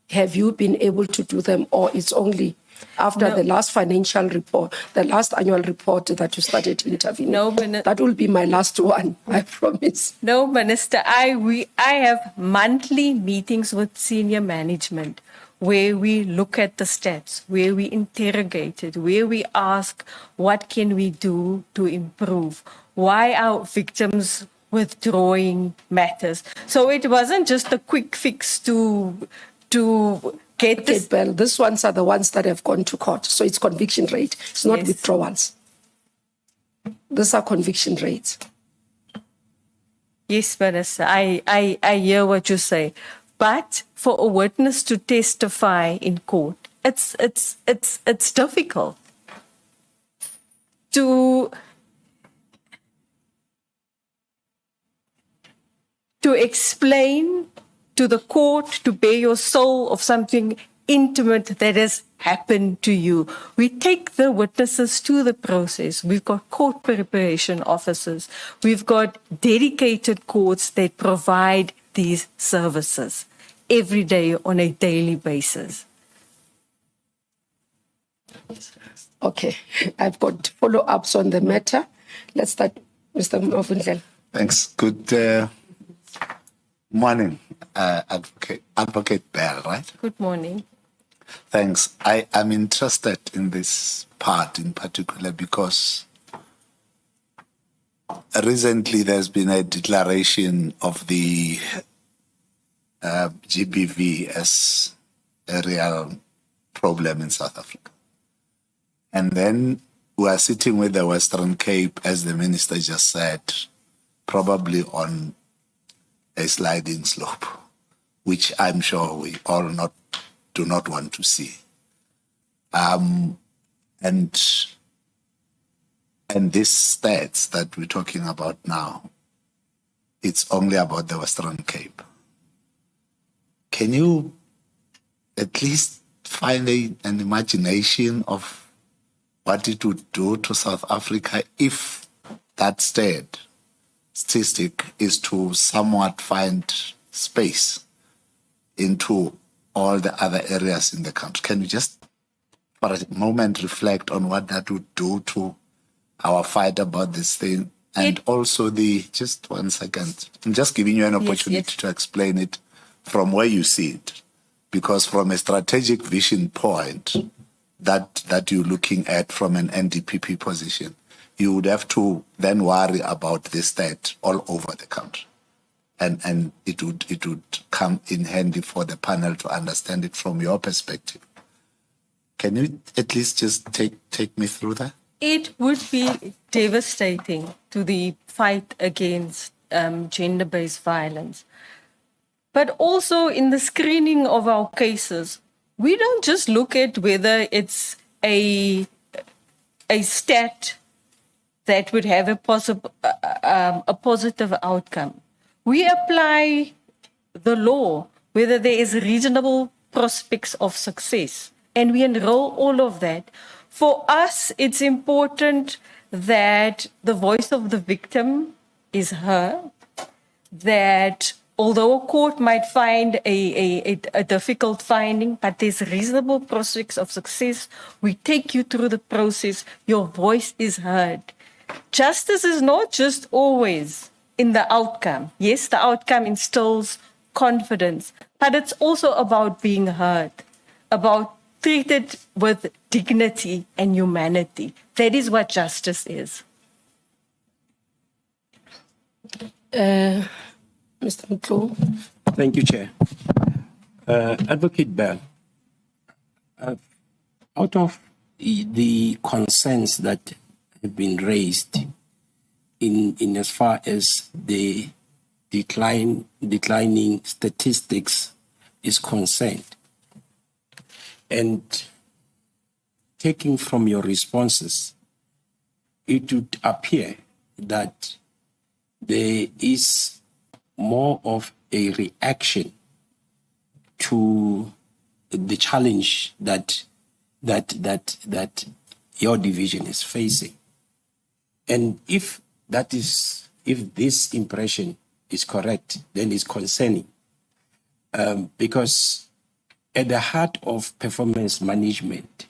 have you been able to do them, or it's only after the last financial report, the last annual report that you started intervening? No, that will be my last one, I promise. No, Minister, I have monthly meetings with senior management where we look at the stats, where we interrogate it, where we ask what can we do to improve, why are victims withdrawing matters. So it wasn't just a quick fix to get this. Bell, these ones are the ones that have gone to court. So it's conviction rate. It's not withdrawals. These are conviction rates. Yes, Minister, I hear what you say. But for a witness to testify in court, it's difficult to explain to the court, to bare your soul of something intimate that has happened to you. We take the witnesses to the process. We've got court preparation officers. We've got dedicated courts that provide these services every day on a daily basis. Okay, I've got follow-ups on the matter. Let's start, Mr. Mavundlela. Thanks. Good morning, Advocate Bell, right? Good morning. Thanks. I am interested in this part in particular because recently there's been a declaration of the GBV as a real problem in South Africa. And then we are sitting with the Western Cape, as the Minister just said, probably on a sliding slope, which I'm sure we all do not want to see. And these stats that we're talking about now, it's only about the Western Cape. Can you at least find an imagination of what it would do to South Africa if that statistic is to somewhat find space into all the other areas in the country? Can you just for a moment reflect on what that would do to our fight about this thing? And also just 1 second, I'm just giving you an opportunity to explain it from where you see it, because from a strategic vision point that you're looking at from an NDPP position, you would have to then worry about this stat all over the country. And it would come in handy for the panel to understand it from your perspective. Can you at least just take me through that? It would be devastating to the fight against gender-based violence. But also in the screening of our cases, we don't just look at whether it's a stat that would have a positive outcome. We apply the law, whether there is reasonable prospects of success, and we enroll all of that. For us, it's important that the voice of the victim is heard, that although a court might find a difficult finding, but there's reasonable prospects of success. We take you through the process. Your voice is heard. Justice is not just always in the outcome. Yes, the outcome instills confidence, but it's also about being heard, about treated with dignity and humanity. That is what justice is. Mr. Mklu. Thank you, Chair. Advocate Bell, out of the concerns that have been raised in as far as the declining statistics is concerned, and taking from your responses, it would appear that there is more of a reaction to the challenge that your division is facing. And if this impression is correct, then it's concerning. Because at the heart of performance management,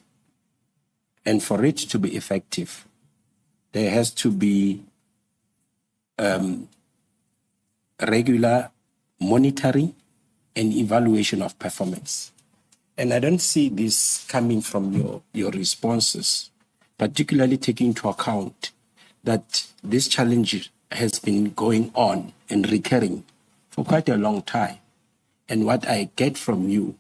and for it to be effective, there has to be regular monitoring and evaluation of performance. And I don't see this coming from your responses, particularly taking into account that this challenge has been going on and recurring for quite a long time. And what I get from you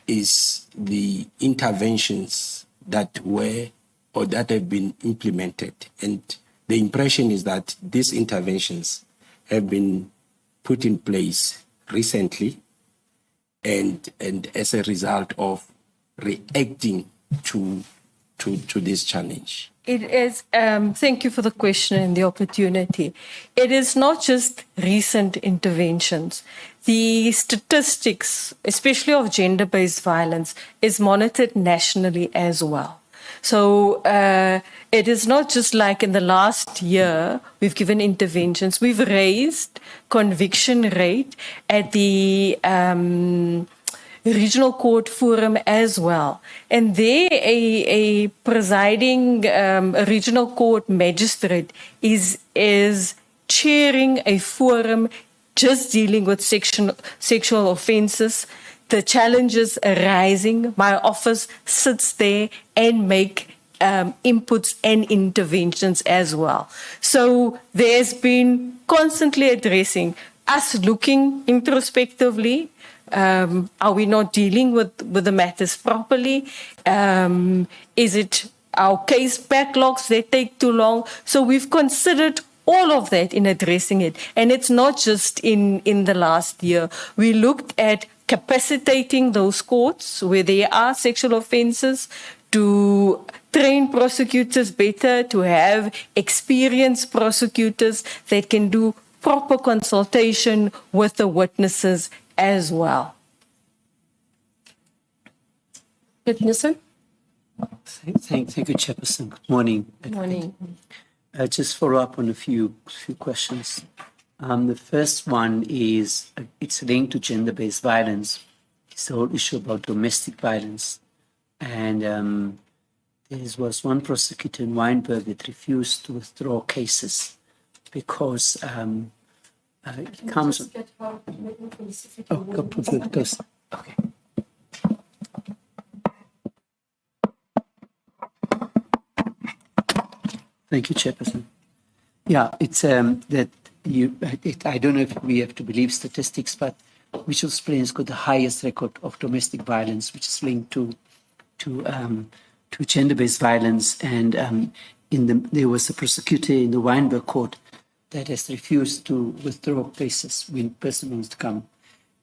is the interventions that were or that have been implemented. And the impression is that these interventions have been put in place recently and as a result of reacting to this challenge. It is, thank you for the question and the opportunity. It is not just recent interventions. The statistics, especially of gender-based violence, is monitored nationally as well. So it is not just like in the last year we've given interventions. We've raised conviction rate at the regional court forum as well. And there a presiding regional court magistrate is chairing a forum just dealing with sexual offenses, the challenges arising. My office sits there and make inputs and interventions as well. So there's been constantly addressing us looking introspectively. Are we not dealing with the matters properly? Is it our case backlogs that take too long? So we've considered all of that in addressing it. And it's not just in the last year. We looked at capacitating those courts where there are sexual offenses, to train prosecutors better, to have experienced prosecutors that can do proper consultation with the witnesses as well. Witnessing? Thank you, Chairperson. Good morning. Good morning. Just follow up on a few questions. The first one is, it's linked to gender-based violence. It's the whole issue about domestic violence. And there was one prosecutor in Wynberg that refused to withdraw cases because it comes... Okay. Thank you, Chairperson. Yeah, it's that I don't know if we have to believe statistics, but Mitchell's Plain has got the highest record of domestic violence, which is linked to gender-based violence. And there was a prosecutor in the Wynberg court that has refused to withdraw cases when a person wants to come.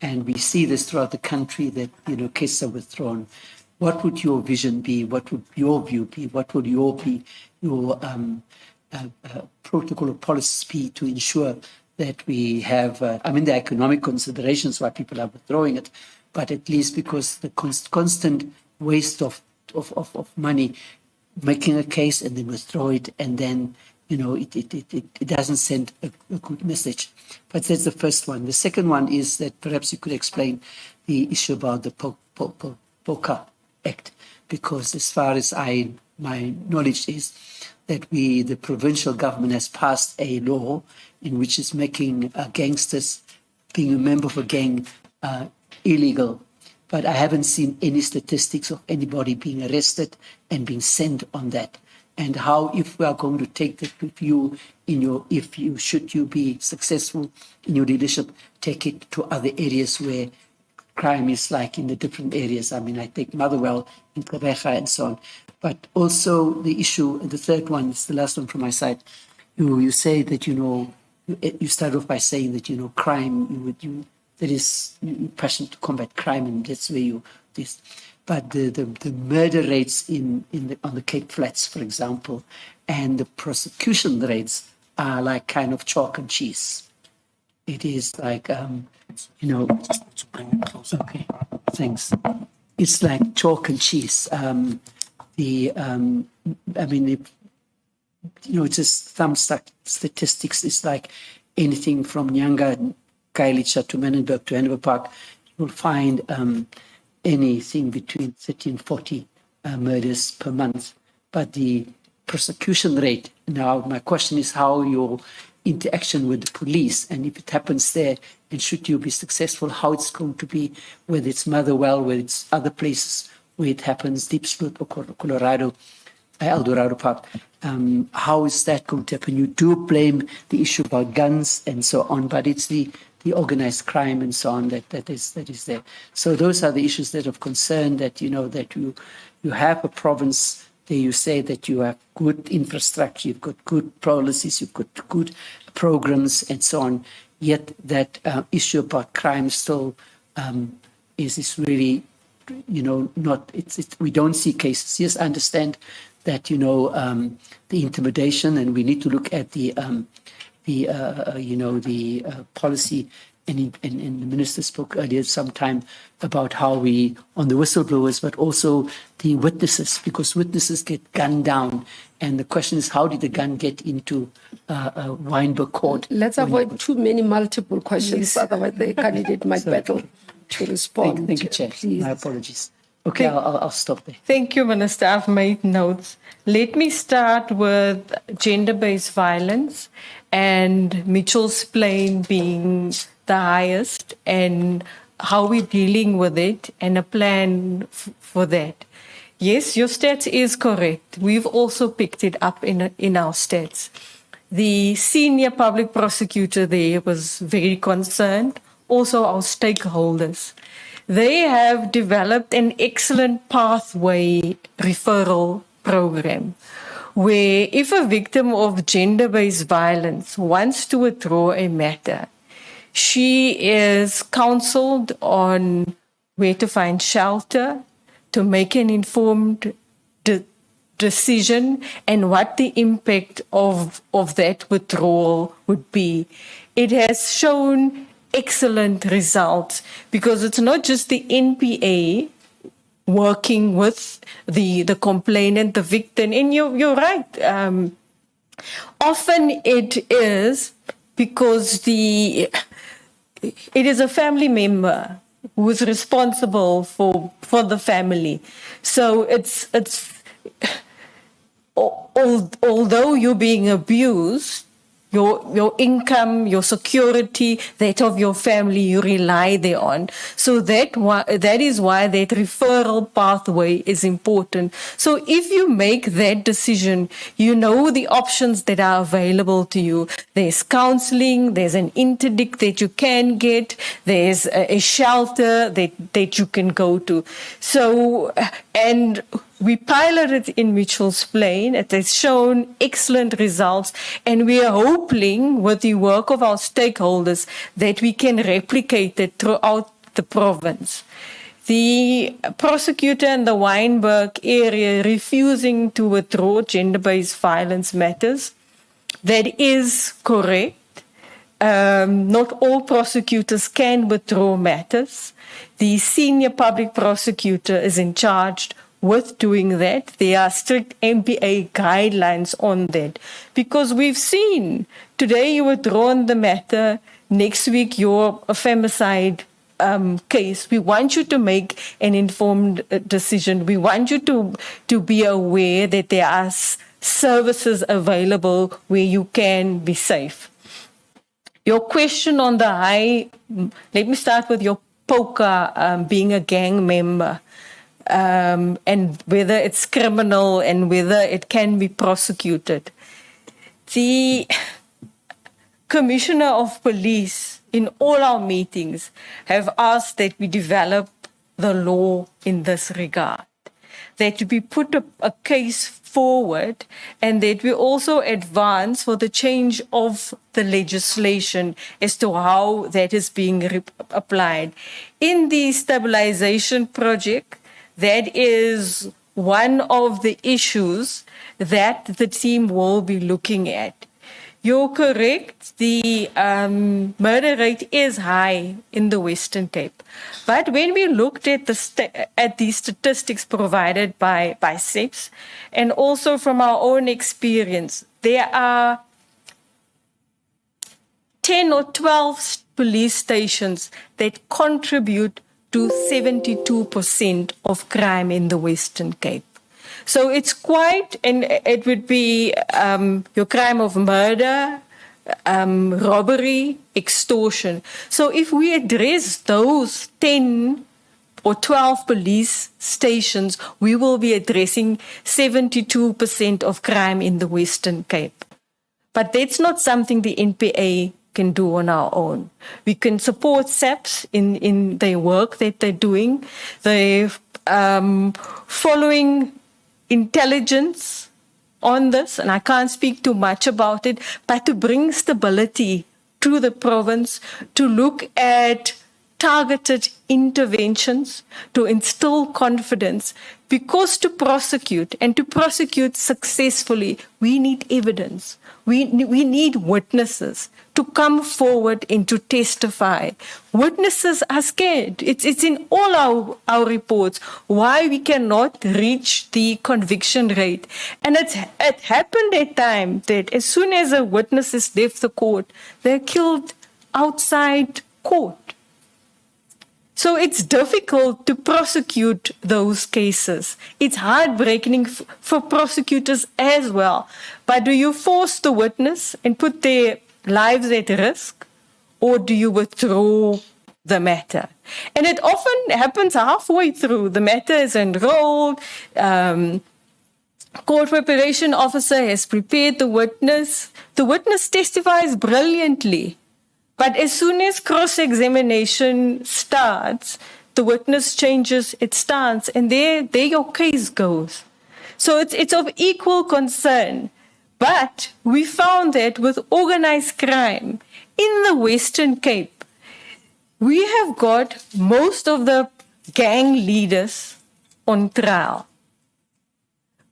And we see this throughout the country that, cases are withdrawn. What would your vision be? What would your view be? What would your protocol or policies be to ensure that we have, the economic considerations why people are withdrawing it, but at least because the constant waste of money, making a case and then withdraw it, and then it doesn't send a good message. But that's the first one. The second one is that perhaps you could explain the issue about the POCA Act, because as far as my knowledge is that the provincial government has passed a law in which is making gangsters being a member of a gang illegal. But I haven't seen any statistics of anybody being arrested and being sent on that. And how, if we are going to take that with you should you be successful in your leadership, take it to other areas where crime is like in the different areas. I mean, I take Motherwell in Kabeja and so on. But also the issue, the third one, is the last one from my side. You say that, you start off by saying that, crime, that is passion to combat crime, and that's where this. But the murder rates on the Cape Flats, for example, and the prosecution rates are like kind of chalk and cheese. It is like, Just to bring it closer. Okay, thanks. It's like chalk and cheese. Just some statistics. It's like anything from Nyanga, Kailicha to Menenberg to Hanover Park. You will find anything between 30 and 40 murders per month. But the prosecution rate, now my question is how your interaction with the police, and if it happens there, and should you be successful, how it's going to be, whether it's Motherwell, whether it's other places where it happens, Deep Split or Colorado, El Dorado Park. How is that going to happen? You do blame the issue about guns and so on, but it's the organized crime and so on that is there. So those are the issues that of concern, that that you have a province there. You say that you have good infrastructure, you've got good policies, you've got good programs and so on. Yet that issue about crime still is really not. We don't see cases. Yes, I understand that the intimidation, and we need to look at the policy, and the minister spoke earlier sometime about how we, on the whistleblowers, but also the witnesses, because witnesses get gunned down. And the question is, how did the gun get into Weinberg Court? Let's avoid too many multiple questions, otherwise the candidate might battle to respond. Thank you, Chair. Please. My apologies. Okay, I'll stop there. Thank you, Minister. I've made notes. Let me start with gender-based violence and Mitchell's Plain being the highest, and how we're dealing with it and a plan for that. Yes, your stats is correct. We've also picked it up in our stats. The senior public prosecutor there was very concerned, also our stakeholders. They have developed an excellent pathway referral program where if a victim of gender-based violence wants to withdraw a matter, she is counseled on where to find shelter, to make an informed decision, and what the impact of that withdrawal would be. It has shown excellent results, because it's not just the NPA working with the complainant, the victim. And you're right. Often it is because it is a family member who is responsible for the family. So it's although you're being abused, your income, your security, that of your family, you rely thereon. So that is why that referral pathway is important. So if you make that decision, you know the options that are available to you. There's counseling, there's an interdict that you can get, there's a shelter that you can go to. So, and we piloted in Mitchell's Plain. It has shown excellent results, and we are hoping with the work of our stakeholders that we can replicate it throughout the province. The prosecutor in the Weinberg area refusing to withdraw gender-based violence matters, that is correct. Not all prosecutors can withdraw matters. The senior public prosecutor is in charge with doing that. There are strict MPA guidelines on that, because we've seen today you withdraw on the matter, next week you're a femicide case. We want you to make an informed decision. We want you to be aware that there are services available where you can be safe. Your question on the high, let me start with your POCA being a gang member, and whether it's criminal and whether it can be prosecuted. The Commissioner of Police in all our meetings have asked that we develop the law in this regard, that we put a case forward, and that we also advance for the change of the legislation as to how that is being applied. In the stabilization project, that is one of the issues that the team will be looking at. You're correct, the murder rate is high in the Western Cape. But when we looked at the statistics provided by SEPS, and also from our own experience, there are 10 or 12 police stations that contribute to 72% of crime in the Western Cape. So it's quite, and it would be your crime of murder, robbery, extortion. So if we address those 10 or 12 police stations, we will be addressing 72% of crime in the Western Cape. But that's not something the NPA can do on our own. We can support SAPS in their work that they're doing. They're following intelligence on this, and I can't speak too much about it, but to bring stability to the province, to look at targeted interventions, to instill confidence, because to prosecute and to prosecute successfully, we need evidence. We need witnesses to come forward and to testify. Witnesses are scared. It's in all our reports why we cannot reach the conviction rate. And it happened at times that as soon as a witness has left the court, they're killed outside court. So it's difficult to prosecute those cases. It's heartbreaking for prosecutors as well. But do you force the witness and put their lives at risk, or do you withdraw the matter? And it often happens halfway through. The matter is enrolled. Court preparation officer has prepared the witness. The witness testifies brilliantly. But as soon as cross-examination starts, the witness changes its stance, and there your case goes. So it's of equal concern. But we found that with organized crime in the Western Cape, we have got most of the gang leaders on trial.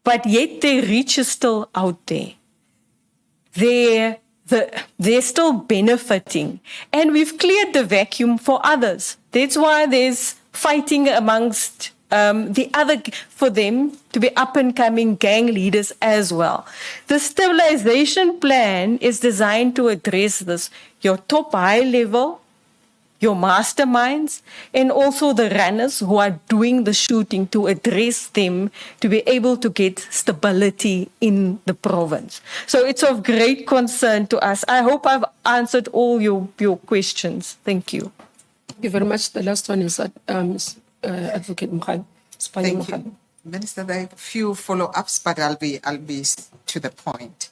But yet their reach is still out there. They're still benefiting. And we've cleared the vacuum for others. That's why there's fighting amongst the other, for them to be up-and-coming gang leaders as well. The stabilization plan is designed to address this. Your top high level, your masterminds, and also the runners who are doing the shooting, to address them, to be able to get stability in the province. So it's of great concern to us. I hope I've answered all your questions. Thank you. Thank you very much. The last one is Advocate Mkhadi. Thank you. Minister, there are a few follow-ups, but I'll be to the point.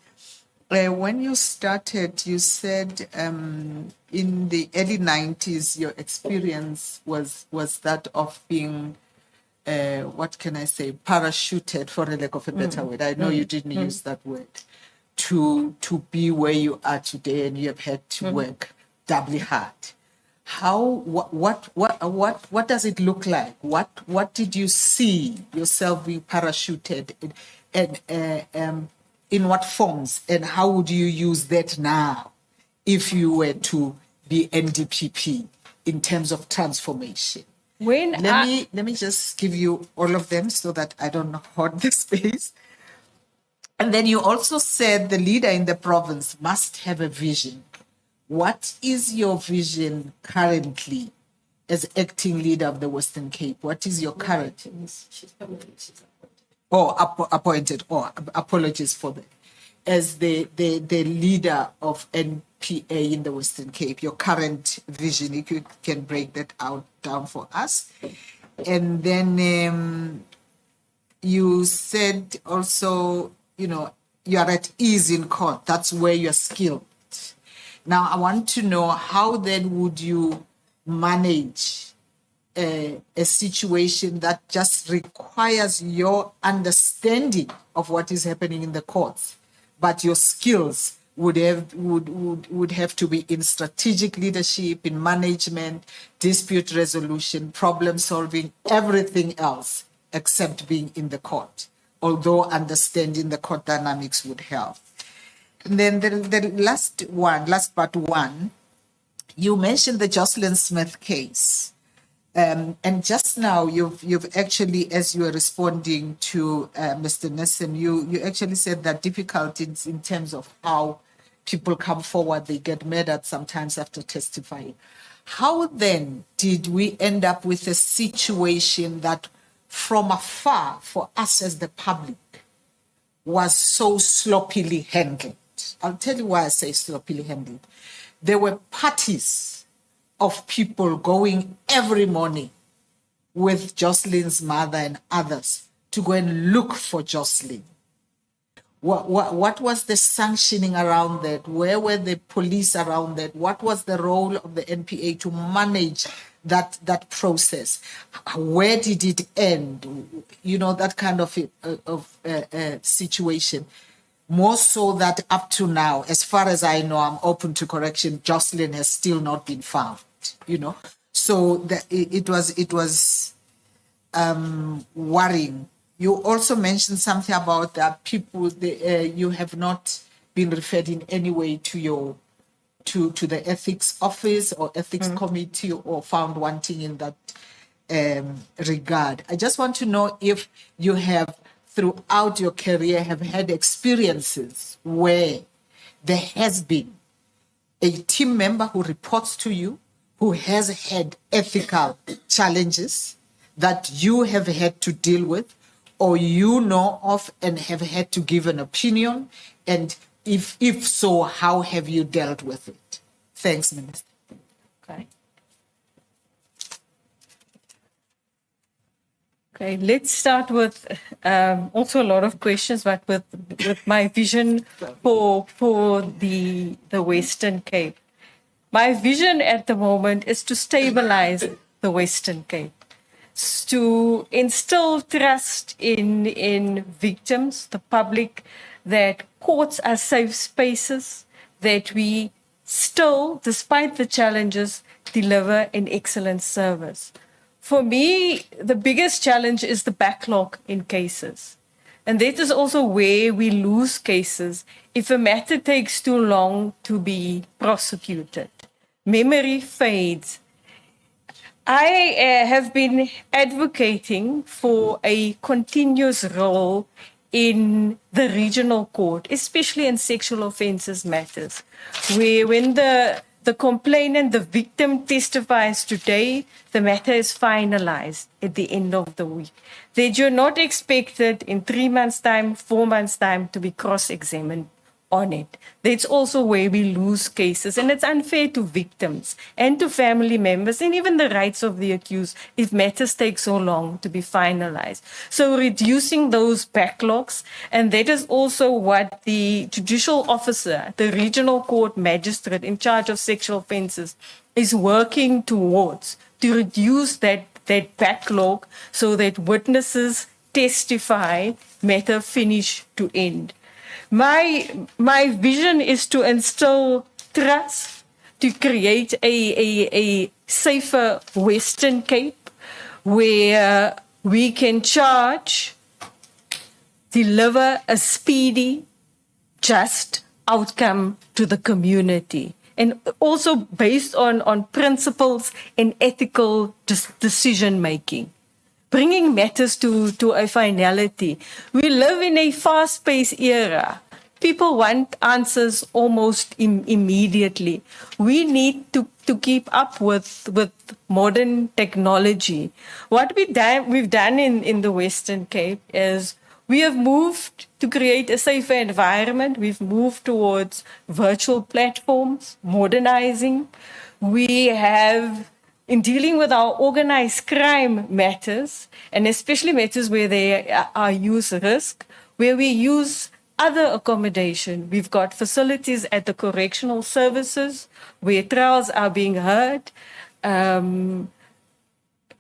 When you started, you said in the early 90s, your experience was that of being, what can I say, parachuted, for the lack of a better word. I know you didn't use that word, to be where you are today, and you have had to work doubly hard. What does it look like? What did you see yourself being parachuted, and in what forms, and how would you use that now if you were to be NDPP in terms of transformation? Let me just give you all of them so that I don't hog the space. And then you also said the leader in the province must have a vision. What is your vision currently as acting leader of the Western Cape? What is your current? Appointed. Apologies for that. As the leader of NPA in the Western Cape, your current vision, if you can break that down for us. And then you said also, you are at ease in court. That's where you're skilled. Now, I want to know how then would you manage a situation that just requires your understanding of what is happening in the courts, but your skills would have to be in strategic leadership, in management, dispute resolution, problem solving, everything else except being in the court, although understanding the court dynamics would help. And then the last part one, you mentioned the Jocelyn Smith case. And just now, you've actually, as you were responding to Mr. Nissen, you actually said that difficulties in terms of how people come forward, they get murdered sometimes after testifying. How then did we end up with a situation that from afar, for us as the public, was so sloppily handled? I'll tell you why I say sloppily handled. There were parties of people going every morning with Jocelyn's mother and others to go and look for Jocelyn. What was the sanctioning around that? Where were the police around that? What was the role of the NPA to manage that process? Where did it end? That kind of situation. More so that up to now, as far as I know, I'm open to correction, Jocelyn has still not been found, So it was worrying. You also mentioned something about that people, you have not been referred in any way to the ethics office or ethics committee or found wanting in that regard. I just want to know if you have, throughout your career, have had experiences where there has been a team member who reports to you who has had ethical challenges that you have had to deal with, or you know of and have had to give an opinion, and if so, how have you dealt with it? Thanks, Minister. Okay, let's start with also a lot of questions, but with my vision for the Western Cape. My vision at the moment is to stabilize the Western Cape, to instill trust in victims, the public, that courts are safe spaces, that we still, despite the challenges, deliver an excellent service. For me, the biggest challenge is the backlog in cases. And that is also where we lose cases if a matter takes too long to be prosecuted. Memory fades. I have been advocating for a continuous role in the regional court, especially in sexual offences matters, where when the complainant, the victim testifies today, the matter is finalized at the end of the week. That you're not expected in 3 months' time, 4 months' time to be cross-examined on it. That's also where we lose cases, and it's unfair to victims and to family members and even the rights of the accused if matters take so long to be finalized. So reducing those backlogs, and that is also what the judicial officer, the regional court magistrate in charge of sexual offences, is working towards, to reduce that backlog so that witnesses testify, matter finish to end. My vision is to instill trust, to create a safer Western Cape where we can charge, deliver a speedy, just outcome to the community. and also based on principles and ethical decision making, bringing matters to a finality. We live in a fast-paced era. People want answers almost immediately. We need to keep up with modern technology. What we've done in the Western Cape is we have moved to create a safer environment. We've moved towards virtual platforms, modernizing. We have, in dealing with our organized crime matters, and especially matters where there are use risk, where we use other accommodation. We've got facilities at the correctional services where trials are being heard.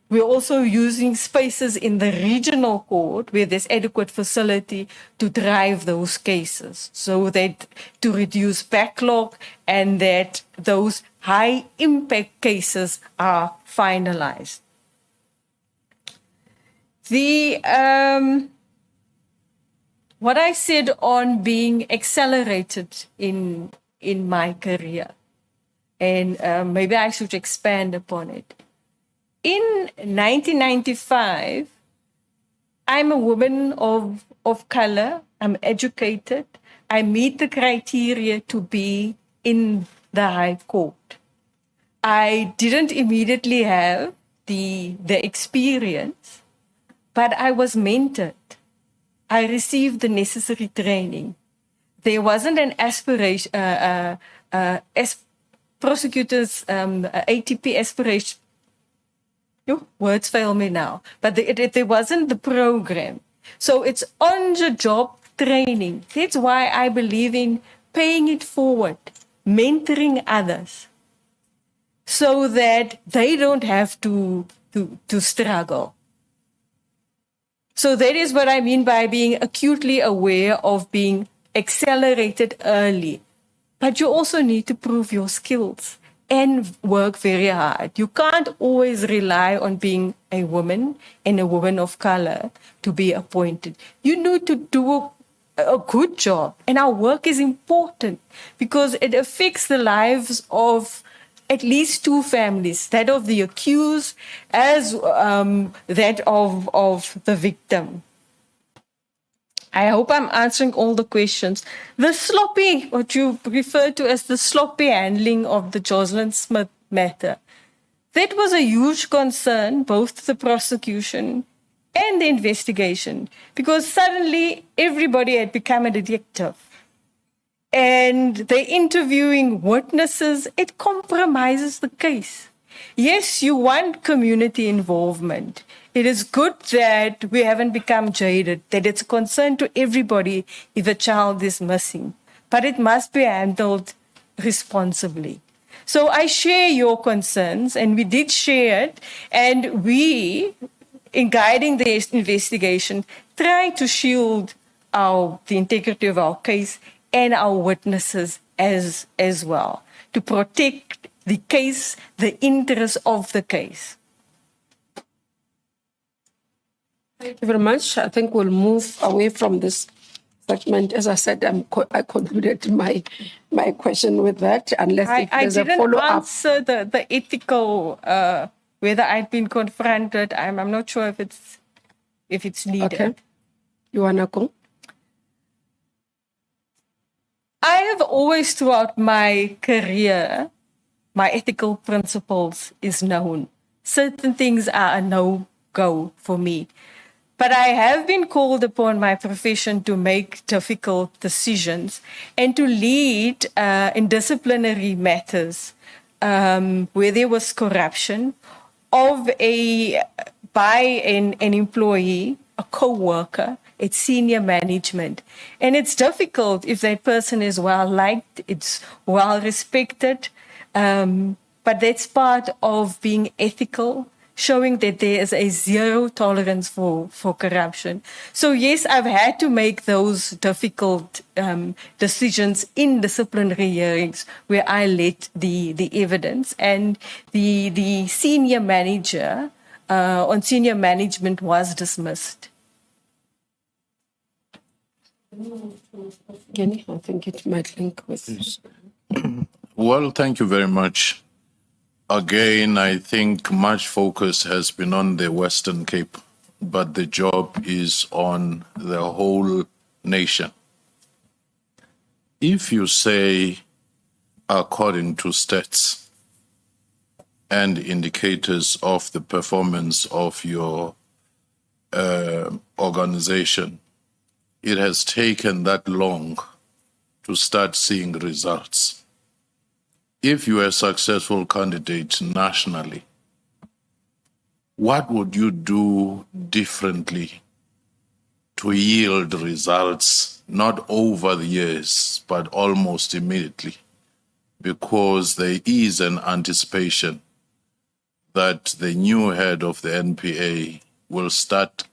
We're also using spaces in the regional court where there's adequate facility to drive those cases, so that to reduce backlog and that those high impact cases are finalized. What I said on being accelerated in my career, and maybe I should expand upon it. In 1995, I'm a woman of color, I'm educated, I meet the criteria to be in the High Court. I didn't immediately have the experience, but I was mentored. I received the necessary training. There wasn't an aspiration, prosecutors, ATP aspiration. Words fail me now, but there wasn't the program. So it's on-the-job training. That's why I believe in paying it forward, mentoring others, so that they don't have to struggle. So that is what I mean by being acutely aware of being accelerated early. But you also need to prove your skills and work very hard. You can't always rely on being a woman and a woman of color to be appointed. You need to do a good job. And our work is important because it affects the lives of at least two families, that of the accused as that of the victim. I hope I'm answering all the questions. The sloppy, what you refer to as the sloppy handling of the Jocelyn Smith matter, that was a huge concern, both to the prosecution and the investigation, because suddenly everybody had become a detective. And they're interviewing witnesses. It compromises the case. Yes, you want community involvement. It is good that we haven't become jaded, that it's a concern to everybody if a child is missing, but it must be handled responsibly. So I share your concerns, and we did share it, and we, in guiding the investigation, try to shield the integrity of our case and our witnesses as well, to protect the case, the interest of the case. Thank you very much. I think we'll move away from this segment. As I said, I concluded my question with that, unless if there's a follow-up. I didn't answer the ethical, whether I've been confronted. I'm not sure if it's needed. Okay. You wanna go? I have always, throughout my career, my ethical principles is known. Certain things are a no-go for me. But I have been called upon my profession to make difficult decisions and to lead in disciplinary matters where there was corruption by an employee, a co-worker, it's senior management. And it's difficult if that person is well-liked, it's well-respected, but that's part of being ethical, showing that there is a zero tolerance for corruption. So yes, I've had to make those difficult decisions in disciplinary hearings where I led the evidence, and the senior manager on senior management was dismissed. Kenny, I think it might link with this. Well, thank you very much. Again, I think much focus has been on the Western Cape, but the job is on the whole nation. If you say, according to stats and indicators of the performance of your organization, it has taken that long to start seeing results. If you are a successful candidate nationally, what would you do differently to yield results, not over the years, but almost immediately? Because there is an anticipation that the new head of the NPA will start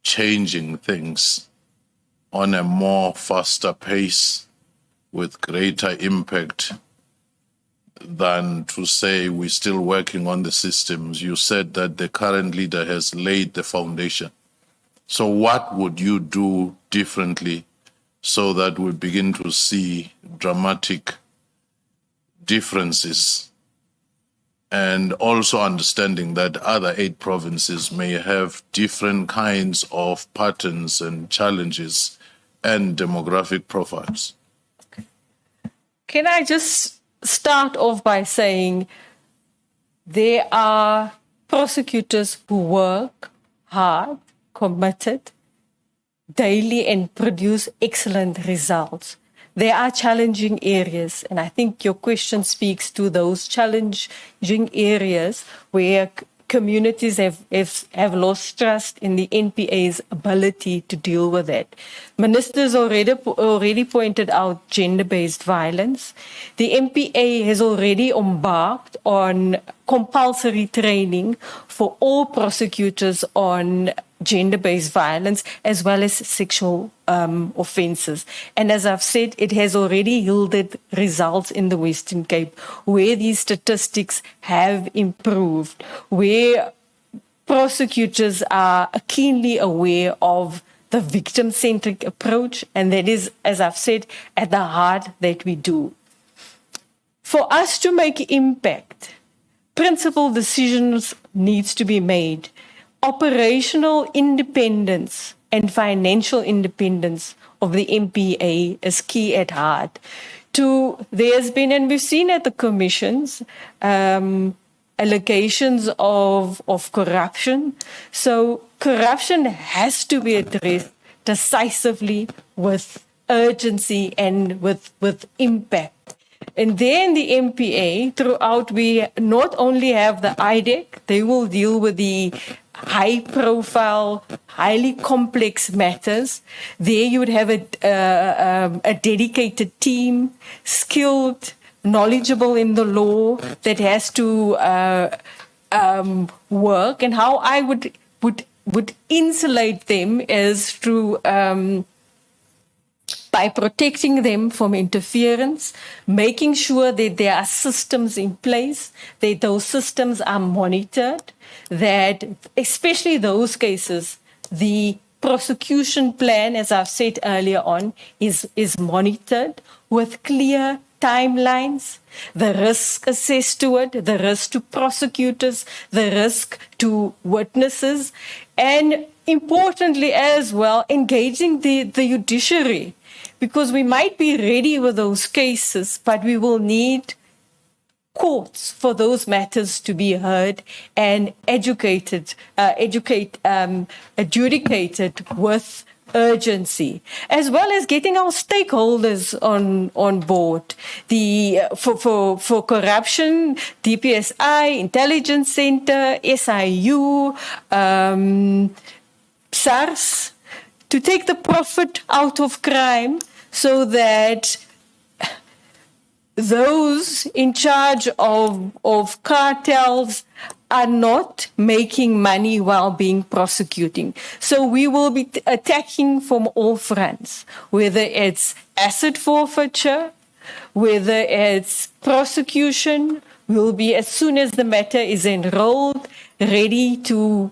changing things on a more faster pace with greater impact than to say we're still working on the systems. You said that the current leader has laid the foundation. So what would you do differently so that we begin to see dramatic differences, and also understanding that other 8 provinces may have different kinds of patterns and challenges and demographic profiles? Can I just start off by saying there are prosecutors who work hard, committed, daily, and produce excellent results. There are challenging areas, and I think your question speaks to those challenging areas where communities have lost trust in the NPA's ability to deal with it. Ministers already pointed out gender-based violence. The NPA has already embarked on compulsory training for all prosecutors on gender-based violence as well as sexual offences. And as I've said, it has already yielded results in the Western Cape where these statistics have improved, where prosecutors are keenly aware of the victim-centric approach, and that is, as I've said, at the heart that we do. For us to make impact, principled decisions needs to be made. Operational independence and financial independence of the NPA is key at heart. There's been, and we've seen at the commissions, allegations of corruption. So corruption has to be addressed decisively with urgency and with impact. And then the NPA, throughout, we not only have the IDEC, they will deal with the high-profile, highly complex matters. There you would have a dedicated team, skilled, knowledgeable in the law, that has to work. And how I would insulate them is through by protecting them from interference, making sure that there are systems in place, that those systems are monitored, that especially those cases, the prosecution plan, as I've said earlier on, is monitored with clear timelines, the risk assessed to it, the risk to prosecutors, the risk to witnesses, and importantly as well, engaging the judiciary. Because we might be ready with those cases, but we will need courts for those matters to be heard and adjudicated with urgency, as well as getting our stakeholders on board. For corruption, DPSI, Intelligence Center, SIU, SARS, to take the profit out of crime so that those in charge of cartels are not making money while being prosecuting. So we will be attacking from all fronts, whether it's asset forfeiture, whether it's prosecution. We'll be, as soon as the matter is enrolled, ready to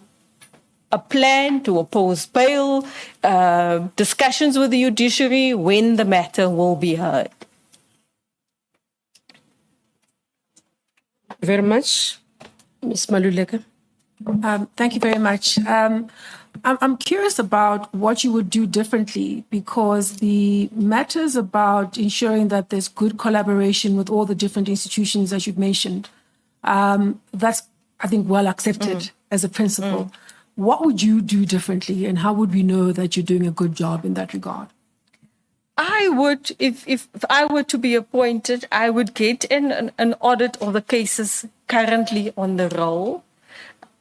a plan to oppose bail, discussions with the judiciary when the matter will be heard. very much. Ms. Maluleka. Thank you very much. I'm curious about what you would do differently, because the matters about ensuring that there's good collaboration with all the different institutions that you've mentioned, that's, I think, well accepted as a principle. What would you do differently, and how would we know that you're doing a good job in that regard? I would, if I were to be appointed, I would get an audit of the cases currently on the roll,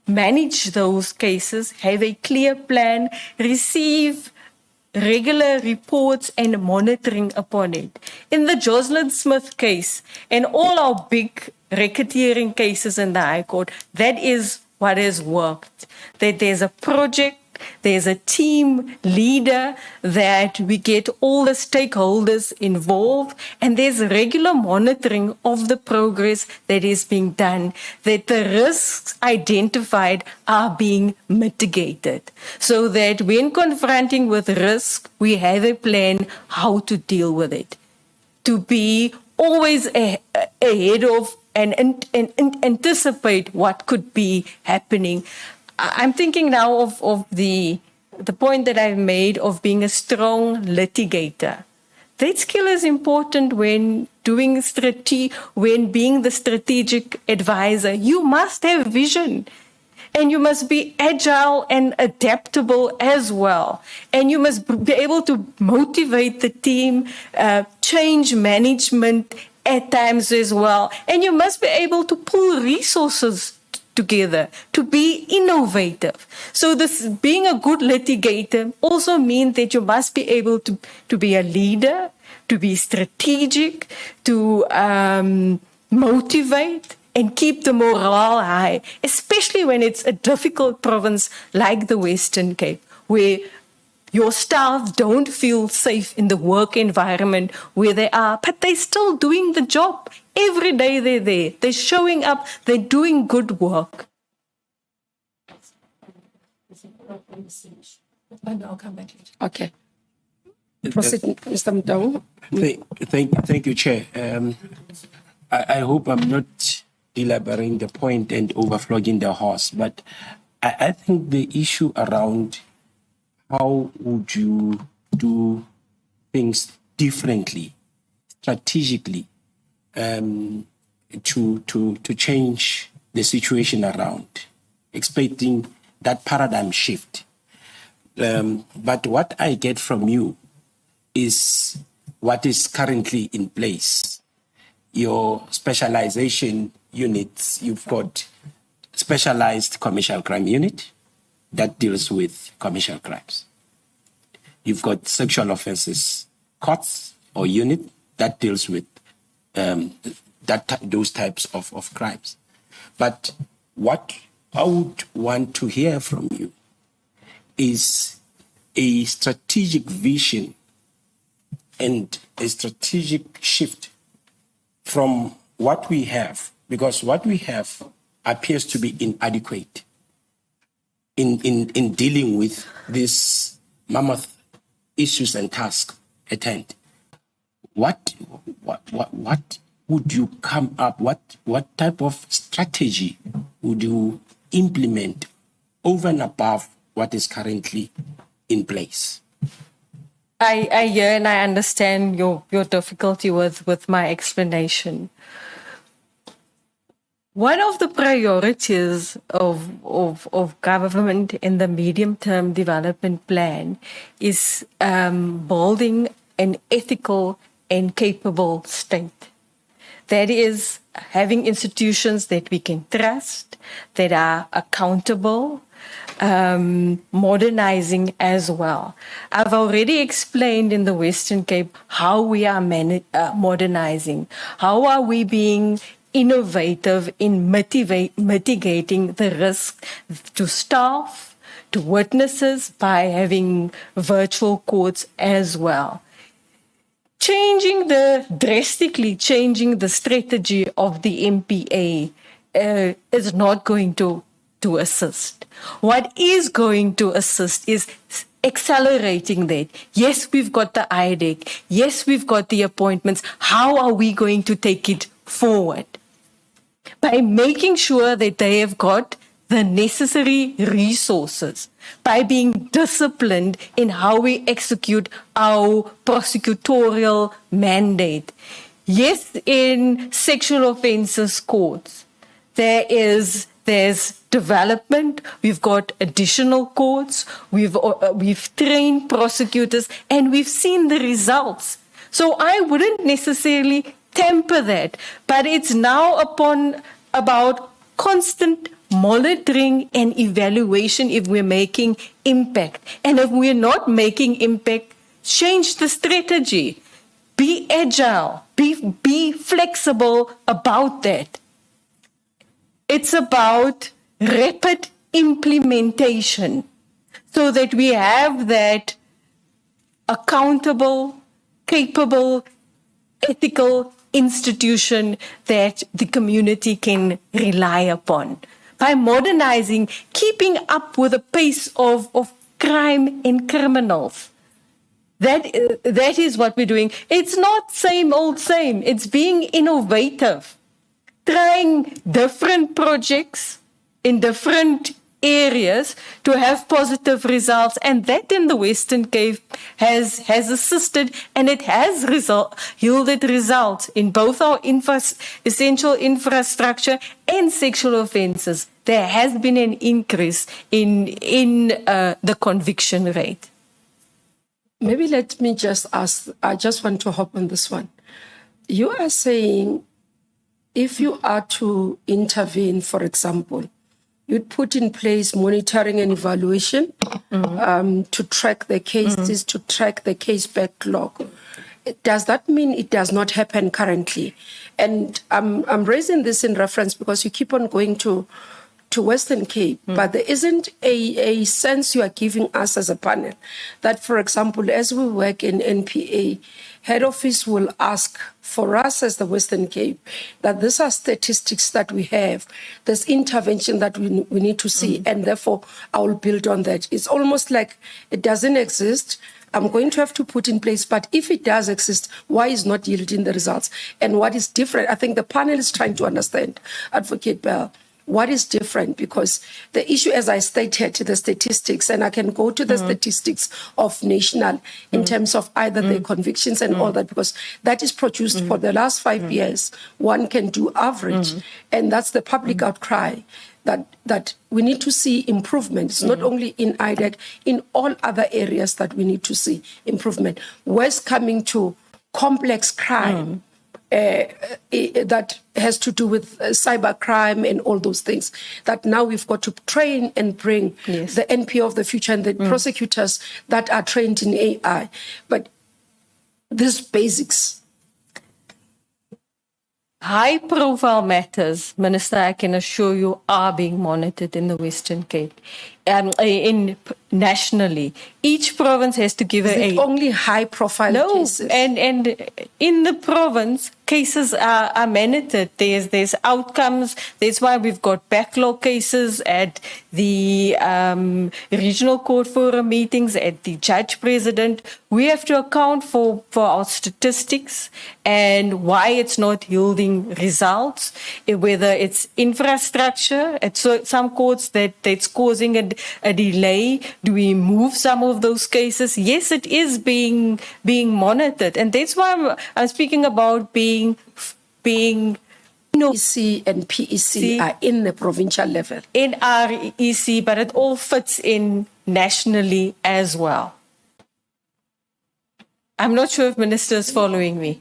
manage those cases, have a clear plan, receive regular reports and monitoring upon it. In the Jocelyn Smith case and all our big racketeering cases in the High Court, that is what has worked. That there's a project, there's a team leader, that we get all the stakeholders involved, and there's regular monitoring of the progress that is being done, that the risks identified are being mitigated, so that when confronting with risk, we have a plan how to deal with it. To be always ahead of and anticipate what could be happening. I'm thinking now of the point that I've made of being a strong litigator. That skill is important when doing when being the strategic advisor. You must have vision, and you must be agile and adaptable as well. And you must be able to motivate the team, change management at times as well. And you must be able to pull resources together to be innovative. So this being a good litigator also means that you must be able to be a leader, to be strategic, to motivate and keep the morale high, especially when it's a difficult province like the Western Cape, where your staff don't feel safe in the work environment where they are, but they're still doing the job. Every day they're there. They're showing up. They're doing good work. I'll come back later. Okay. Proceed, Mr. Mdau. Thank you, Chair. I hope I'm not elaborating the point and overflogging the horse, but I think the issue around how would you do things differently, strategically, to change the situation around, expecting that paradigm shift. But what I get from you is what is currently in place. Your specialization units, you've got specialized commercial crime unit that deals with commercial crimes. You've got sexual offences courts or unit that deals with those types of crimes. But what I would want to hear from you is a strategic vision and a strategic shift from what we have, because what we have appears to be inadequate in dealing with these mammoth issues and tasks at hand. What would you come up? What type of strategy would you implement over and above what is currently in place? I hear and I understand your difficulty with my explanation. One of the priorities of government in the medium-term development plan is building an ethical and capable state. That is, having institutions that we can trust, that are accountable, modernizing as well. I've already explained in the Western Cape how we are modernizing, how are we being innovative in mitigating the risk to staff, to witnesses by having virtual courts as well. Drastically changing the strategy of the MPA is not going to assist. What is going to assist is accelerating that. Yes, we've got the IDEC. Yes, we've got the appointments. How are we going to take it forward? by making sure that they have got the necessary resources, by being disciplined in how we execute our prosecutorial mandate. Yes, in sexual offences courts, there's development. We've got additional courts. We've trained prosecutors, and we've seen the results. So I wouldn't necessarily temper that, but it's now about constant monitoring and evaluation if we're making impact. And if we're not making impact, change the strategy. Be agile. Be flexible about that. It's about rapid implementation so that we have that accountable, capable, ethical institution that the community can rely upon. By modernizing, keeping up with the pace of crime and criminals. That is what we're doing. It's not same old same. It's being innovative. Trying different projects in different areas to have positive results. And that in the Western Cape has assisted, and it has yielded results in both our essential infrastructure and sexual offences. There has been an increase in the conviction rate. Maybe let me just ask, I just want to hop on this one. You are saying if you are to intervene, for example, you'd put in place monitoring and evaluation to track the cases, to track the case backlog. Does that mean it does not happen currently? And I'm raising this in reference because you keep on going to Western Cape, but there isn't a sense you are giving us as a panel that, for example, as we work in NPA, head office will ask for us as the Western Cape that these are statistics that we have, there's intervention that we need to see, and therefore I will build on that. It's almost like it doesn't exist. I'm going to have to put in place, but if it does exist, why is not yielding the results? And what is different? I think the panel is trying to understand, Advocate Bell, what is different? Because the issue, as I stated, the statistics, and I can go to the statistics of national in terms of either the convictions and all that, because that is produced for the last 5 years. One can do average, and that's the public outcry that we need to see improvements, not only in IDEC, in all other areas that we need to see improvement. Where's coming to complex crime, that has to do with cybercrime and all those things, that now we've got to train and bring the NPO of the future and the prosecutors that are trained in AI. But these basics. High-profile matters, Minister, I can assure you, are being monitored in the Western Cape. Nationally, each province has to give only high-profile cases. And in the province, cases are monitored. There's outcomes. That's why we've got backlog cases at the regional court forum meetings, at the judge president. We have to account for our statistics and why it's not yielding results, whether it's infrastructure at some courts that's causing a delay. Do we move some of those cases? Yes, it is being monitored. And that's why I'm speaking about being EC and PEC are in the provincial level. In REC, but it all fits in nationally as well. I'm not sure if Minister is following me.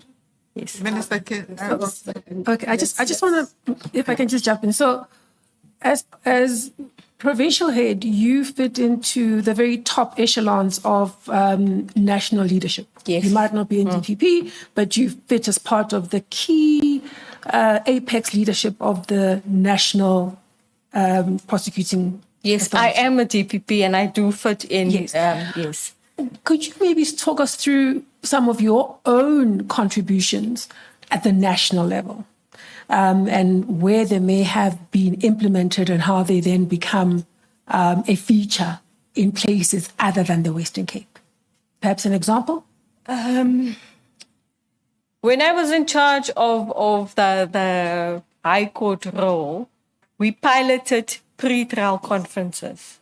Yes. Minister, Okay, I just want to, if I can just jump in. So, as provincial head, you fit into the very top echelons of national leadership. Yes. You might not be in NDPP, but you fit as part of the key apex leadership of the national prosecuting. Yes, authority. I am a DPP and I do fit in. Yes. Yes. Could you maybe talk us through some of your own contributions at the national level, and where they may have been implemented and how they then become a feature in places other than the Western Cape? Perhaps an example? When I was in charge of the High Court role, we piloted pre-trial conferences.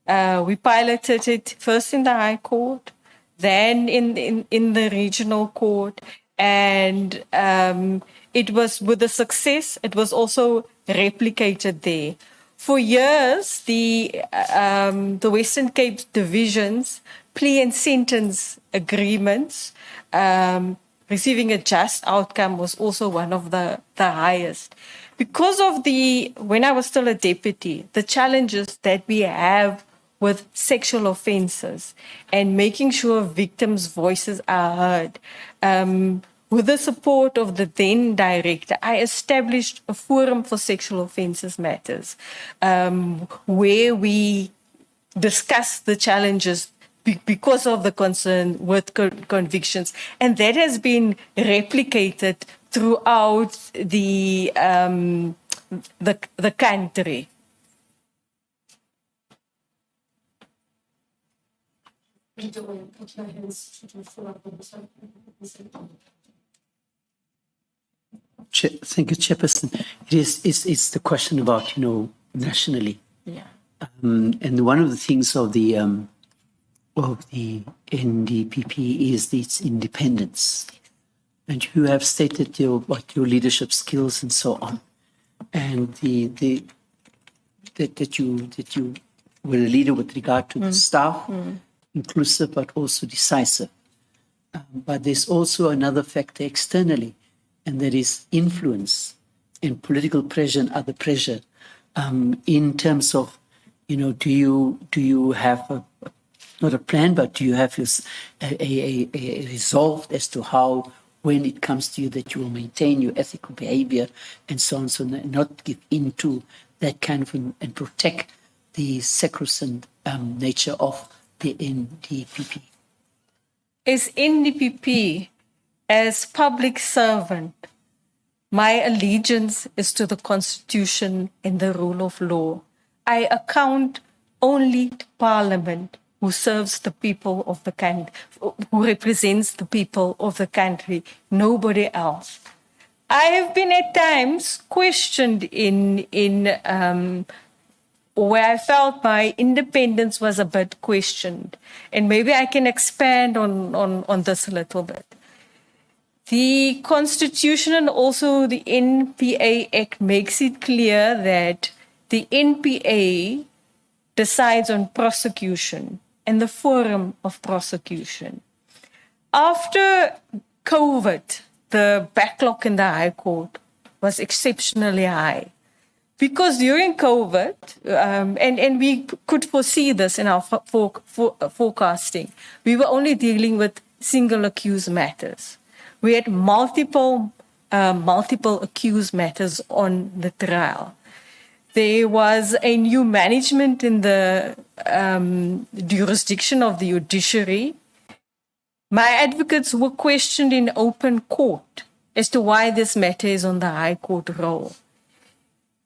We piloted it first in the High Court, then in the regional court, and it was with a success. It was also replicated there. For years, the Western Cape divisions plea and sentence agreements, receiving a just outcome was also one of the highest. Because of when I was still a deputy, the challenges that we have with sexual offences and making sure victims' voices are heard. With the support of the then director, I established a forum for sexual offences matters, where we discussed the challenges because of the concern with convictions, and that has been replicated throughout the country. Thank you, Chairperson. It's the question about, nationally. Yeah. And one of the things of the NDPP is its independence. And you have stated your leadership skills and so on. And that you were a leader with regard to the staff, inclusive but also decisive. But there's also another factor externally, and that is influence and political pressure and other pressure. In terms of, do you have not a plan, but do you have a resolve as to how, when it comes to you, that you will maintain your ethical behavior and so on, so not give into that kind of and protect the sacrosanct nature of the NDPP? As NDPP, as public servant, my allegiance is to the Constitution and the rule of law. I account only to Parliament, who serves the people of the country, who represents the people of the country, nobody else. I have been at times questioned in where I felt my independence was a bit questioned. And maybe I can expand on this a little bit. The Constitution and also the NPA Act makes it clear that the NPA decides on prosecution and the forum of prosecution. After COVID, the backlog in the High Court was exceptionally high. Because during COVID, and we could foresee this in our forecasting, we were only dealing with single accused matters. We had multiple accused matters on the trial. There was a new management in the jurisdiction of the judiciary. My advocates were questioned in open court as to why this matter is on the High Court roll.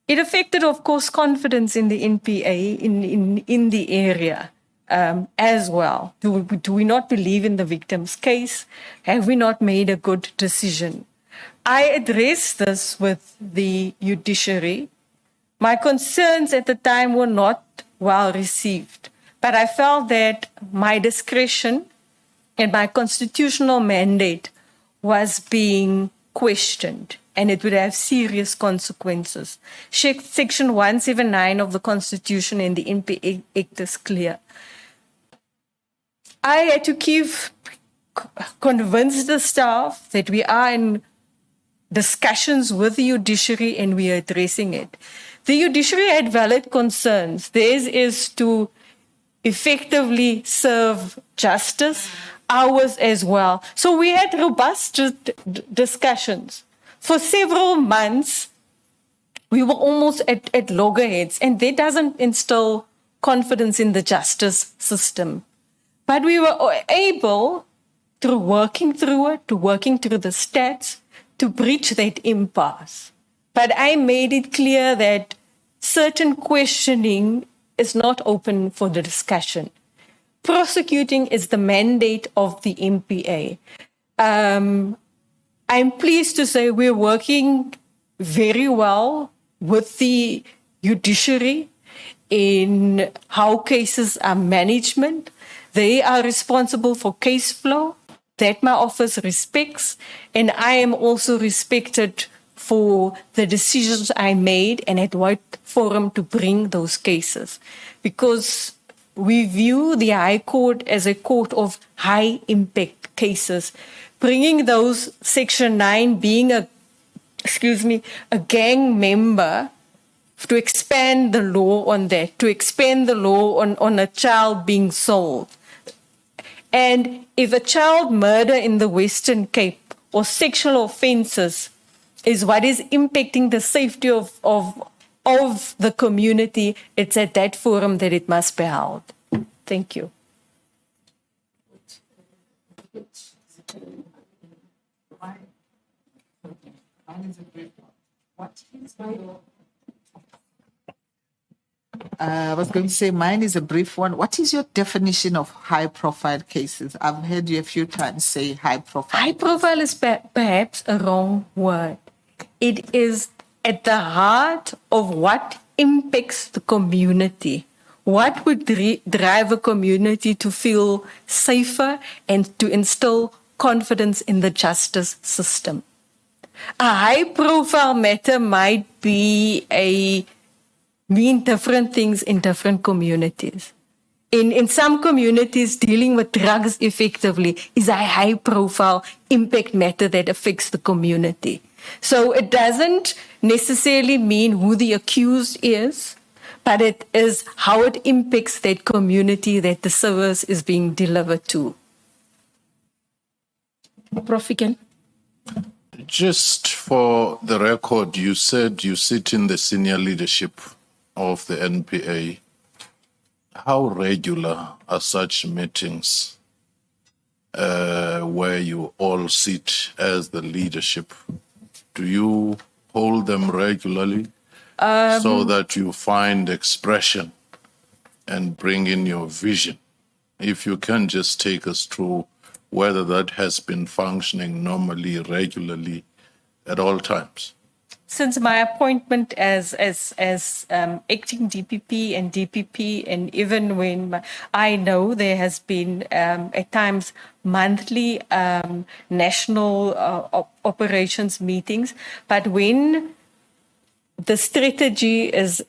It affected, of course, confidence in the NPA in the area as well. Do we not believe in the victim's case? Have we not made a good decision? I addressed this with the judiciary. My concerns at the time were not well received, but I felt that my discretion and my constitutional mandate was being questioned, and it would have serious consequences. Section 179 of the Constitution and the NPA Act is clear. I had to convince the staff that we are in discussions with the judiciary and we are addressing it. The judiciary had valid concerns. Theirs is to effectively serve justice, ours as well. So we had robust discussions. For several months, we were almost at loggerheads, and that doesn't instill confidence in the justice system. But we were able, through working through the stats, to breach that impasse. But I made it clear that certain questioning is not open for the discussion. Prosecuting is the mandate of the NPA. I'm pleased to say we're working very well with the judiciary in how cases are management. They are responsible for case flow that my office respects, and I am also respected for the decisions I made and at what forum to bring those cases. Because we view the High Court as a court of high impact cases. Bringing those Section 9 being a gang member, to expand the law on that, to expand the law on a child being sold. And if a child murder in the Western Cape or sexual offenses is what is impacting the safety of the community, it's at that forum that it must be held. Thank you. I was going to say mine is a brief one. What is your definition of high-profile cases? I've heard you a few times say high-profile. High profile is perhaps a wrong word. It is at the heart of what impacts the community. What would drive a community to feel safer and to instill confidence in the justice system? A high-profile matter might mean different things in different communities. In some communities, dealing with drugs effectively is a high-profile impact matter that affects the community. So it doesn't necessarily mean who the accused is, but it is how it impacts that community that the service is being delivered to. Prof. Iken. Just for the record, you said you sit in the senior leadership of the NPA. How regular are such meetings where you all sit as the leadership? Do you hold them regularly so that you find expression and bring in your vision? If you can just take us through whether that has been functioning normally, regularly, at all times. Since my appointment as acting DPP and DPP, and even when I know there has been at times monthly national operations meetings, but when the strategy is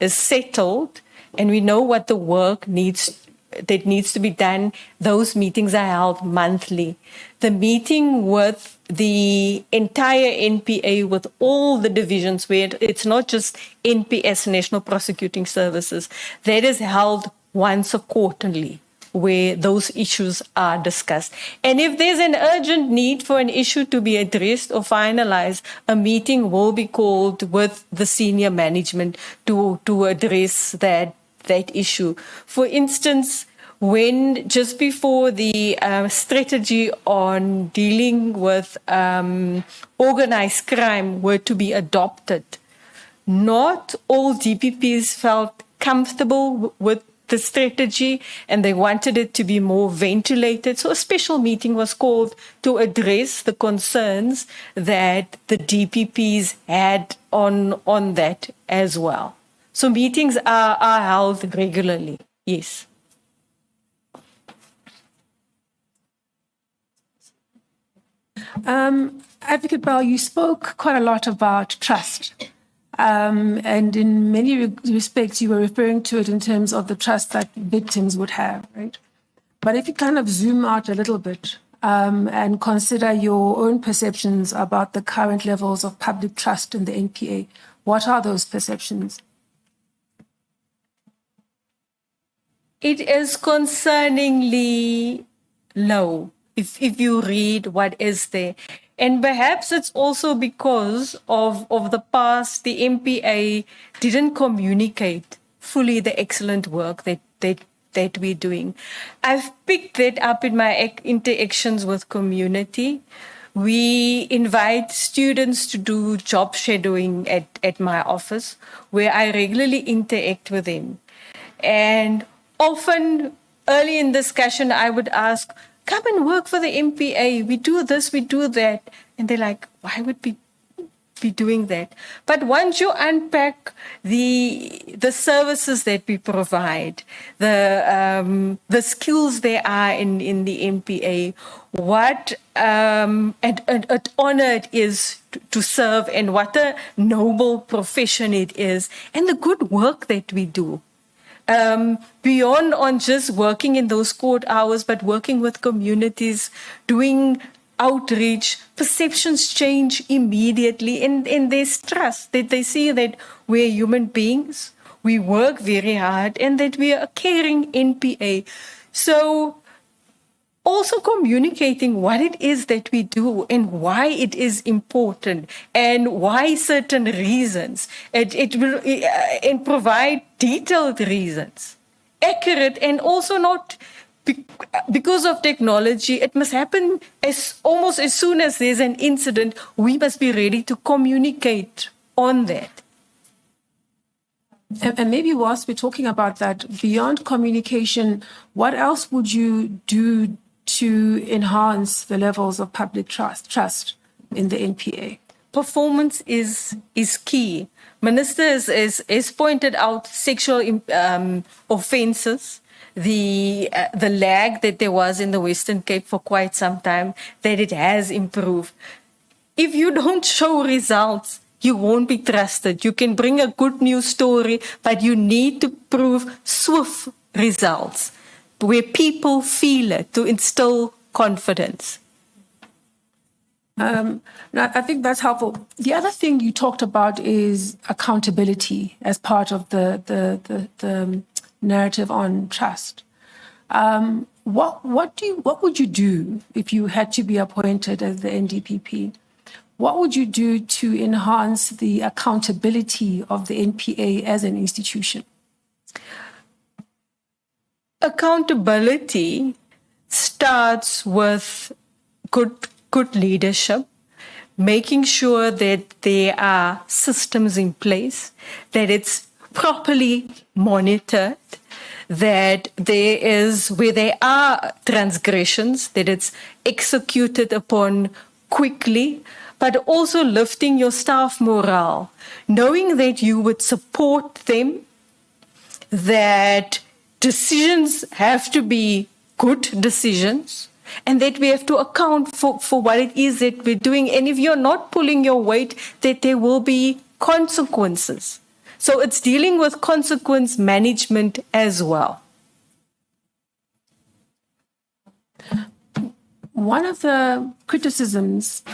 settled and we know what the work needs to be done, those meetings are held monthly. The meeting with the entire NPA, with all the divisions, where it's not just NPS, National Prosecuting Services, that is held once a quarterly, where those issues are discussed. And if there's an urgent need for an issue to be addressed or finalized, a meeting will be called with the senior management to address that issue. For instance, when just before the strategy on dealing with organized crime were to be adopted, not all DPPs felt comfortable with the strategy and they wanted it to be more ventilated. So a special meeting was called to address the concerns that the DPPs had on that as well. So meetings are held regularly, yes. Advocate Bell, you spoke quite a lot about trust. And in many respects, you were referring to it in terms of the trust that victims would have, right? But if you kind of zoom out a little bit and consider your own perceptions about the current levels of public trust in the NPA, what are those perceptions? It is concerningly low if you read what is there. And perhaps it's also because of the past, the NPA didn't communicate fully the excellent work that we're doing. I've picked that up in my interactions with community. We invite students to do job shadowing at my office, where I regularly interact with them. And often, early in discussion, I would ask, come and work for the NPA. We do this, we do that. And they're like, why would we be doing that. But once you unpack the services that we provide, the skills there are in the NPA, what an honor it is to serve, and what a noble profession it is, and the good work that we do. Beyond on just working in those court hours, but working with communities, doing outreach, perceptions change immediately, and there's trust that they see that we're human beings, we work very hard, and that we are a caring NPA. So also communicating what it is that we do and why it is important and why certain reasons. It will and provide detailed reasons, accurate, and also not because of technology. It must happen almost as soon as there's an incident. We must be ready to communicate on that. And maybe whilst we're talking about that, beyond communication, what else would you do to enhance the levels of public trust in the NPA? Performance is key. Minister has pointed out sexual offences, the lag that there was in the Western Cape for quite some time, that it has improved. If you don't show results, you won't be trusted. You can bring a good news story, but you need to prove swift results where people feel it, to instill confidence. No, I think that's helpful. The other thing you talked about is accountability as part of the narrative on trust. What would you do if you had to be appointed as the NDPP? What would you do to enhance the accountability of the NPA as an institution? Accountability starts with good leadership, making sure that there are systems in place, that it's properly monitored, that there is, where there are transgressions, that it's executed upon quickly, but also lifting your staff morale, knowing that you would support them, that decisions have to be good decisions, and that we have to account for what it is that we're doing. And if you're not pulling your weight, that there will be consequences. So it's dealing with consequence management as well. One of the criticisms,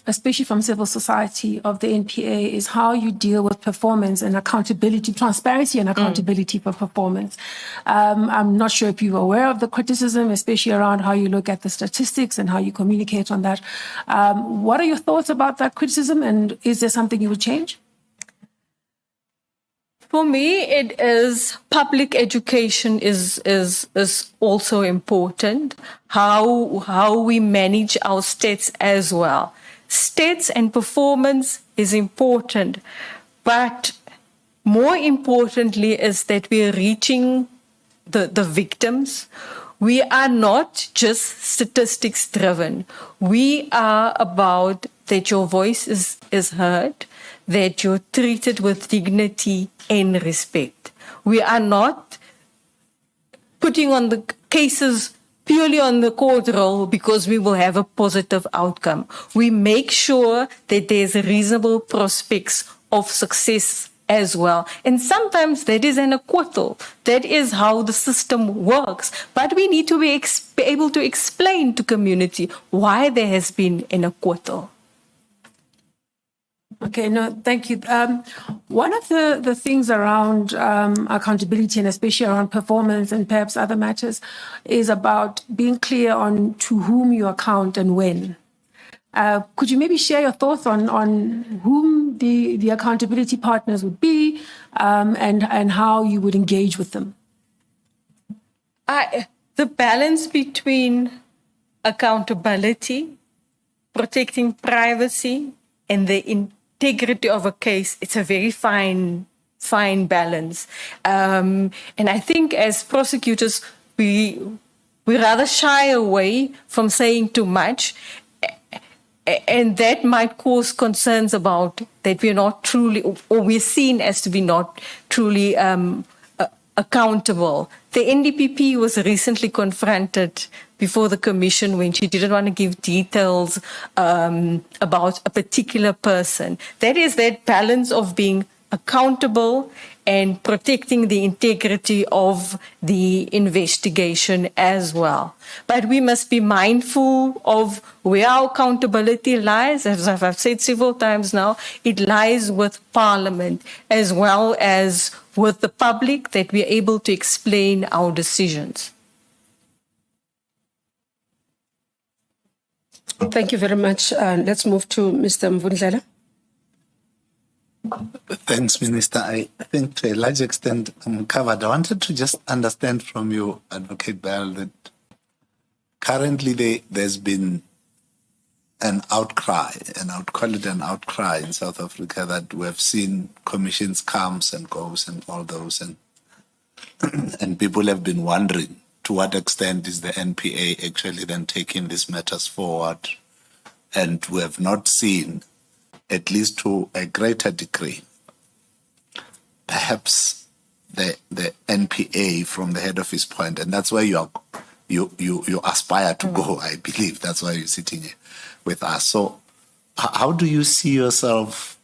especially from civil society, of the NPA is how you deal with performance and accountability, transparency and accountability for performance. I'm not sure if you're aware of the criticism, especially around how you look at the statistics and how you communicate on that. What are your thoughts about that criticism, and is there something you would change? For me, it is public education is also important. How we manage our stats as well. Stats and performance is important, but more importantly is that we are reaching the victims. We are not just statistics driven. We are about that your voice is heard, that you're treated with dignity and respect. We are not putting on the cases purely on the court roll because we will have a positive outcome. We make sure that there's reasonable prospects of success as well. And sometimes that is an acquittal. That is how the system works. But we need to be able to explain to community why there has been an acquittal. Okay, no, thank you. One of the things around accountability, and especially around performance and perhaps other matters, is about being clear on to whom you account and when. Could you maybe share your thoughts on whom the accountability partners would be, and how you would engage with them? The balance between accountability, protecting privacy, and the integrity of a case, it's a very fine balance. And I think as prosecutors, we rather shy away from saying too much. and that might cause concerns about that we're not truly, or we're seen as to be not truly accountable. The NDPP was recently confronted before the commission when she didn't want to give details about a particular person. That is that balance of being accountable and protecting the integrity of the investigation as well. But we must be mindful of where our accountability lies. As I've said several times now, it lies with Parliament as well as with the public, that we are able to explain our decisions. Thank you very much. Let's move to Mr. Mvundlela. Thanks, Minister. I think to a large extent I'm covered. I wanted to just understand from you, Advocate Bell, that currently there's been an outcry, and I would call it an outcry in South Africa, that we have seen commissions comes and goes and all those, and people have been wondering to what extent is the NPA actually then taking these matters forward, and we have not seen, at least to a greater degree, perhaps the NPA from the head office point, and that's where you aspire to go. I believe that's why you're sitting here with us. So, how do you see yourself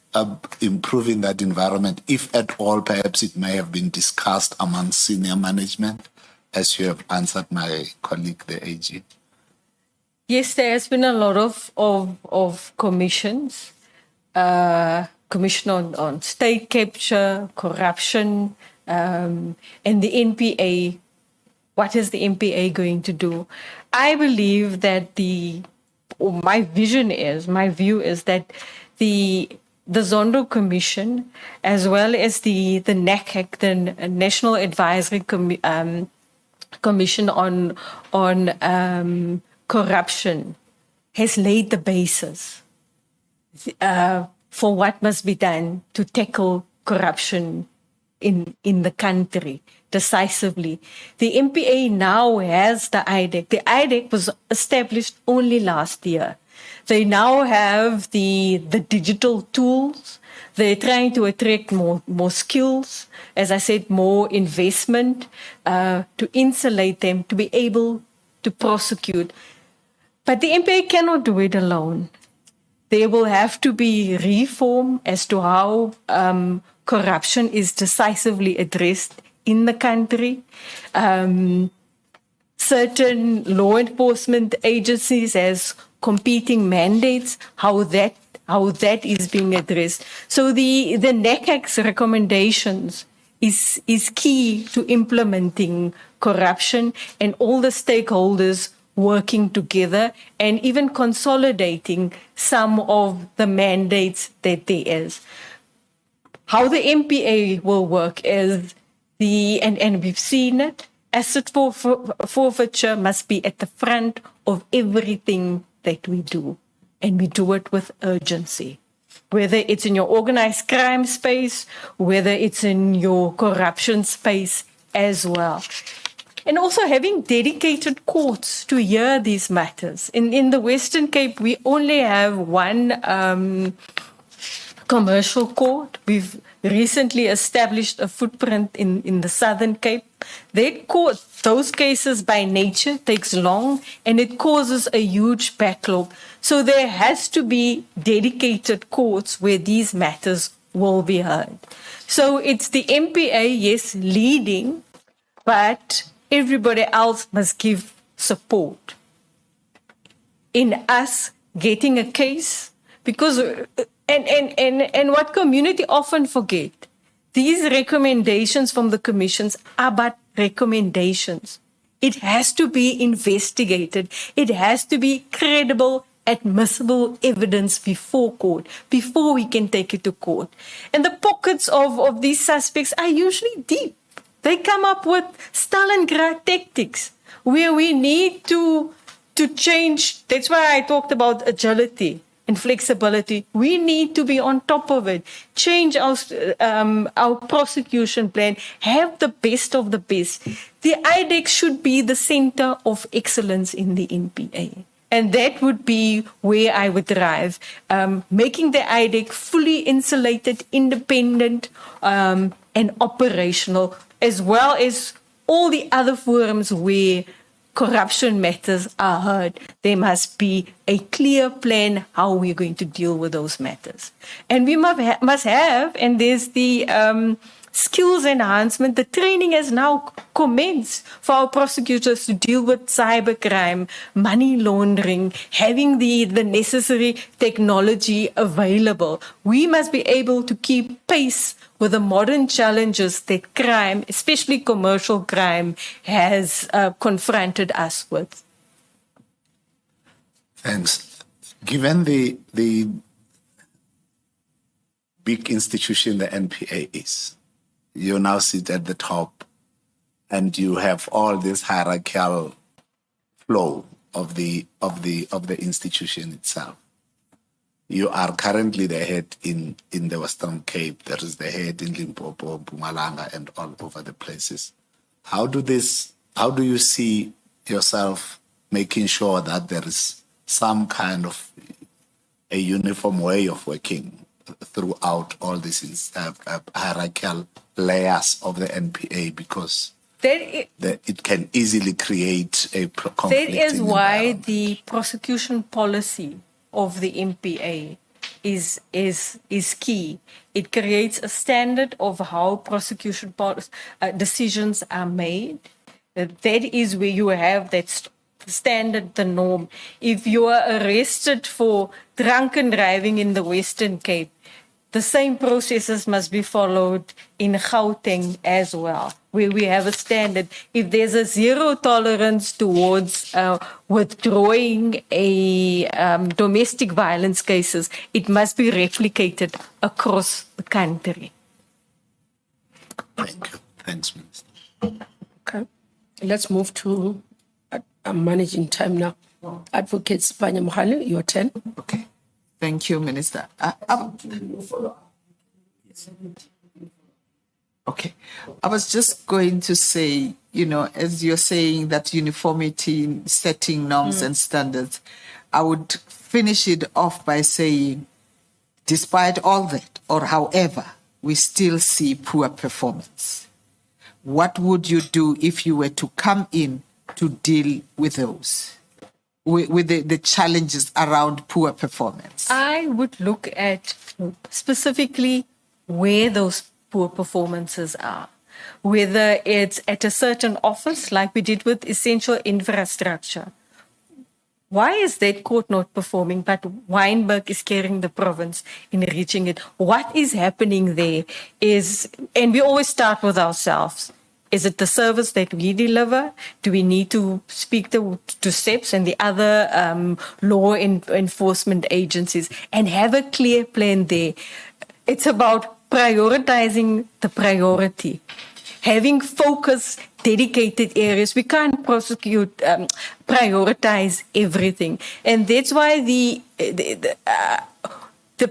improving that environment, if at all? Perhaps it may have been discussed among senior management, as you have answered my colleague, the AG. Yes, there has been a lot of commissions. Commission on state capture, corruption, and the NPA. What is the NPA going to do? I believe that my view is that the Zondo Commission, as well as the NACAC, the National Advisory Commission on Corruption, has laid the basis for what must be done to tackle corruption in the country decisively. The NPA now has the IDEC. The IDEC was established only last year. They now have the digital tools. They're trying to attract more skills, as I said, more investment to insulate them, to be able to prosecute. But the NPA cannot do it alone. There will have to be reform as to how corruption is decisively addressed in the country. Certain law enforcement agencies has competing mandates, how that is being addressed. So the NACAC's recommendations is key to implementing corruption, and all the stakeholders working together and even consolidating some of the mandates that there is. How the NPA will work is and we've seen it, asset forfeiture must be at the front of everything that we do, and we do it with urgency. Whether it's in your organized crime space, whether it's in your corruption space as well. And also having dedicated courts to hear these matters. In the Western Cape, we only have one commercial court. We've recently established a footprint in the Southern Cape. Those cases by nature takes long, and it causes a huge backlog. So there has to be dedicated courts where these matters will be heard. So it's the NPA, yes, leading, but everybody else must give support in us getting a case, because and what community often forget, these recommendations from the commissions are but recommendations. It has to be investigated. It has to be credible, admissible evidence before court, before we can take it to court. And the pockets of these suspects are usually deep. They come up with Stalingrad tactics where we need to change. That's why I talked about agility and flexibility. We need to be on top of it, change our prosecution plan, have the best of the best. The IDEC should be the center of excellence in the NPA. And that would be where I would drive, making the IDEC fully insulated, independent, and operational, as well as all the other forums where corruption matters are heard. There must be a clear plan how we're going to deal with those matters. And we must have, and there's the skills enhancement, the training has now commenced for our prosecutors to deal with cybercrime, money laundering, having the necessary technology available. We must be able to keep pace with the modern challenges that crime, especially commercial crime, has confronted us with. Thanks. Given the big institution the NPA is, you now sit at the top and you have all this hierarchical flow of the institution itself. You are currently the head in the Western Cape. There is the head in Limpopo, Mpumalanga, and all over the places. How do you see yourself making sure that there is some kind of a uniform way of working throughout all these hierarchical layers of the NPA, because it can easily create a conflict. That is why the prosecution policy of the NPA is key. It creates a standard of how prosecution decisions are made. That is where you have that standard, the norm. If you are arrested for drunken driving in the Western Cape, the same processes must be followed in Gauteng as well, where we have a standard. If there's a zero tolerance towards withdrawing a domestic violence cases, it must be replicated across the country. Thank you. Thanks, Minister. Okay. Let's move to I'm managing time now. Advocate Sipanya Mohale, your turn. Okay. Thank you, Minister. Okay. I was just going to say, as you're saying that uniformity in setting norms and standards, I would finish it off by saying, despite all that, or however, we still see poor performance. What would you do if you were to come in to deal with those? With the challenges around poor performance? I would look at specifically where those poor performances are. Whether it's at a certain office, like we did with essential infrastructure. Why is that court not performing, but Weinberg is carrying the province in reaching it? What is happening there is, and we always start with ourselves. Is it the service that we deliver? Do we need to speak to SEPs and the other law enforcement agencies and have a clear plan there? It's about prioritizing the priority, having focused, dedicated areas. We can't prioritize everything. And that's why the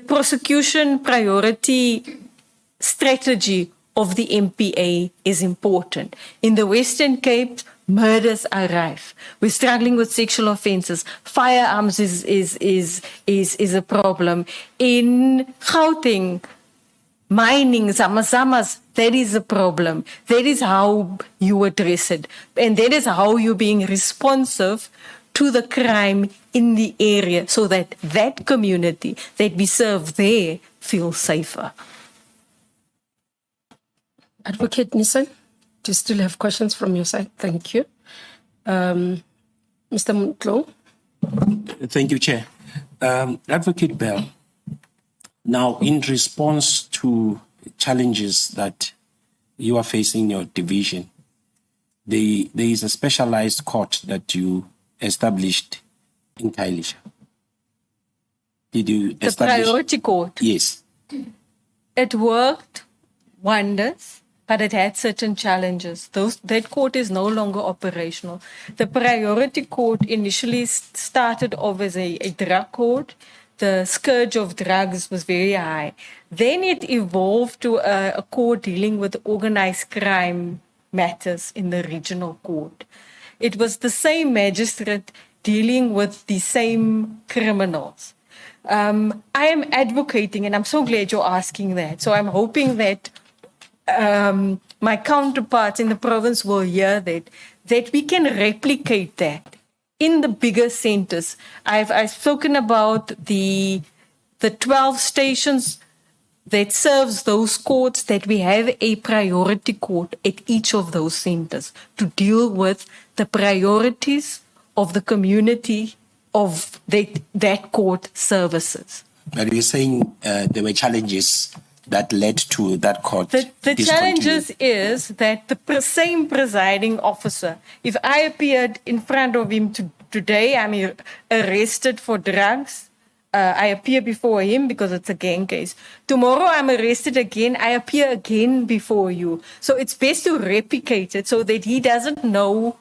prosecution priority strategy of the MPA is important. In the Western Cape, murders are rife. We're struggling with sexual offences. Firearms is a problem. In Gauteng, mining, zamazamas, that is a problem. That is how you address it. And that is how you're being responsive to the crime in the area so that that community that we serve there feels safer. Advocate Nisan, do you still have questions from your side? Thank you. Mr. Mutlo. Thank you, Chair. Advocate Bell, now in response to challenges that you are facing in your division, there is a specialized court that you established in Khayelitsha. Did you establish? The priority court? Yes. It worked wonders, but it had certain challenges. That court is no longer operational. The priority court initially started off as a drug court. The scourge of drugs was very high. Then it evolved to a court dealing with organized crime matters in the regional court. It was the same magistrate dealing with the same criminals. I am advocating, and I'm so glad you're asking that. So I'm hoping that my counterparts in the province will hear that we can replicate that in the bigger centers. I've spoken about the 12 stations that serves those courts, that we have a priority court at each of those centers to deal with the priorities of the community of that court services. But you're saying there were challenges that led to that court. The challenges is that the same presiding officer, if I appeared in front of him today, I'm arrested for drugs. I appear before him because it's a gang case. Tomorrow I'm arrested again. I appear again before you. So it's best to replicate it so that he doesn't know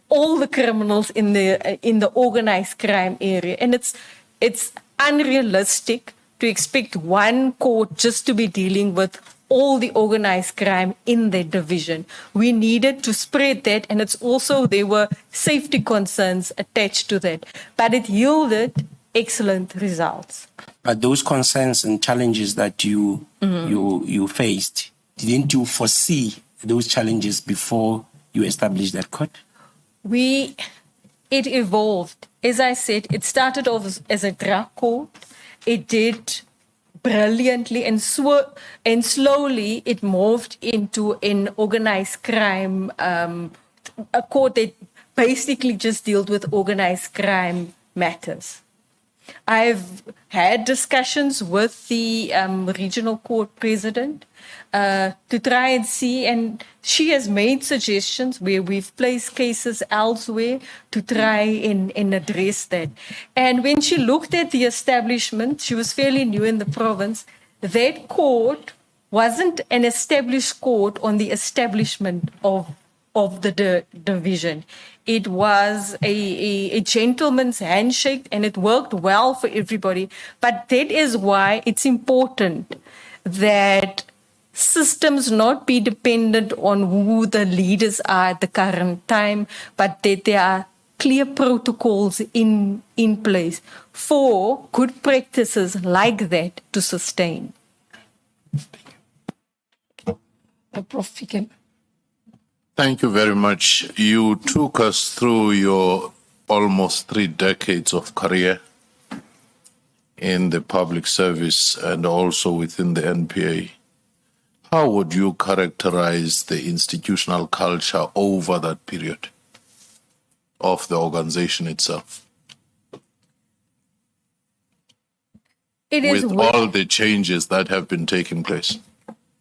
all the criminals in the organized crime area. And it's unrealistic to expect one court just to be dealing with all the organized crime in that division. We needed to spread that, and it's also there were safety concerns attached to that. But it yielded excellent results. But those concerns and challenges that you faced, didn't you foresee those challenges before you established that court? It evolved. As I said, it started off as a drug court. It did brilliantly, and slowly it morphed into an organized crime, a court that basically just dealt with organized crime matters. I've had discussions with the regional court president to try and see, and she has made suggestions where we've placed cases elsewhere to try and address that. And when she looked at the establishment, she was fairly new in the province, that court wasn't an established court on the establishment of the division. It was a gentleman's handshake, and it worked well for everybody. But that is why it's important that systems not be dependent on who the leaders are at the current time, but that there are clear protocols in place for good practices like that to sustain. Prof. Fiken. Thank you very much. You took us through your almost 3 decades of career in the public service and also within the NPA. How would you characterize the institutional culture over that period of the organization itself? It is with all the changes that have been taking place.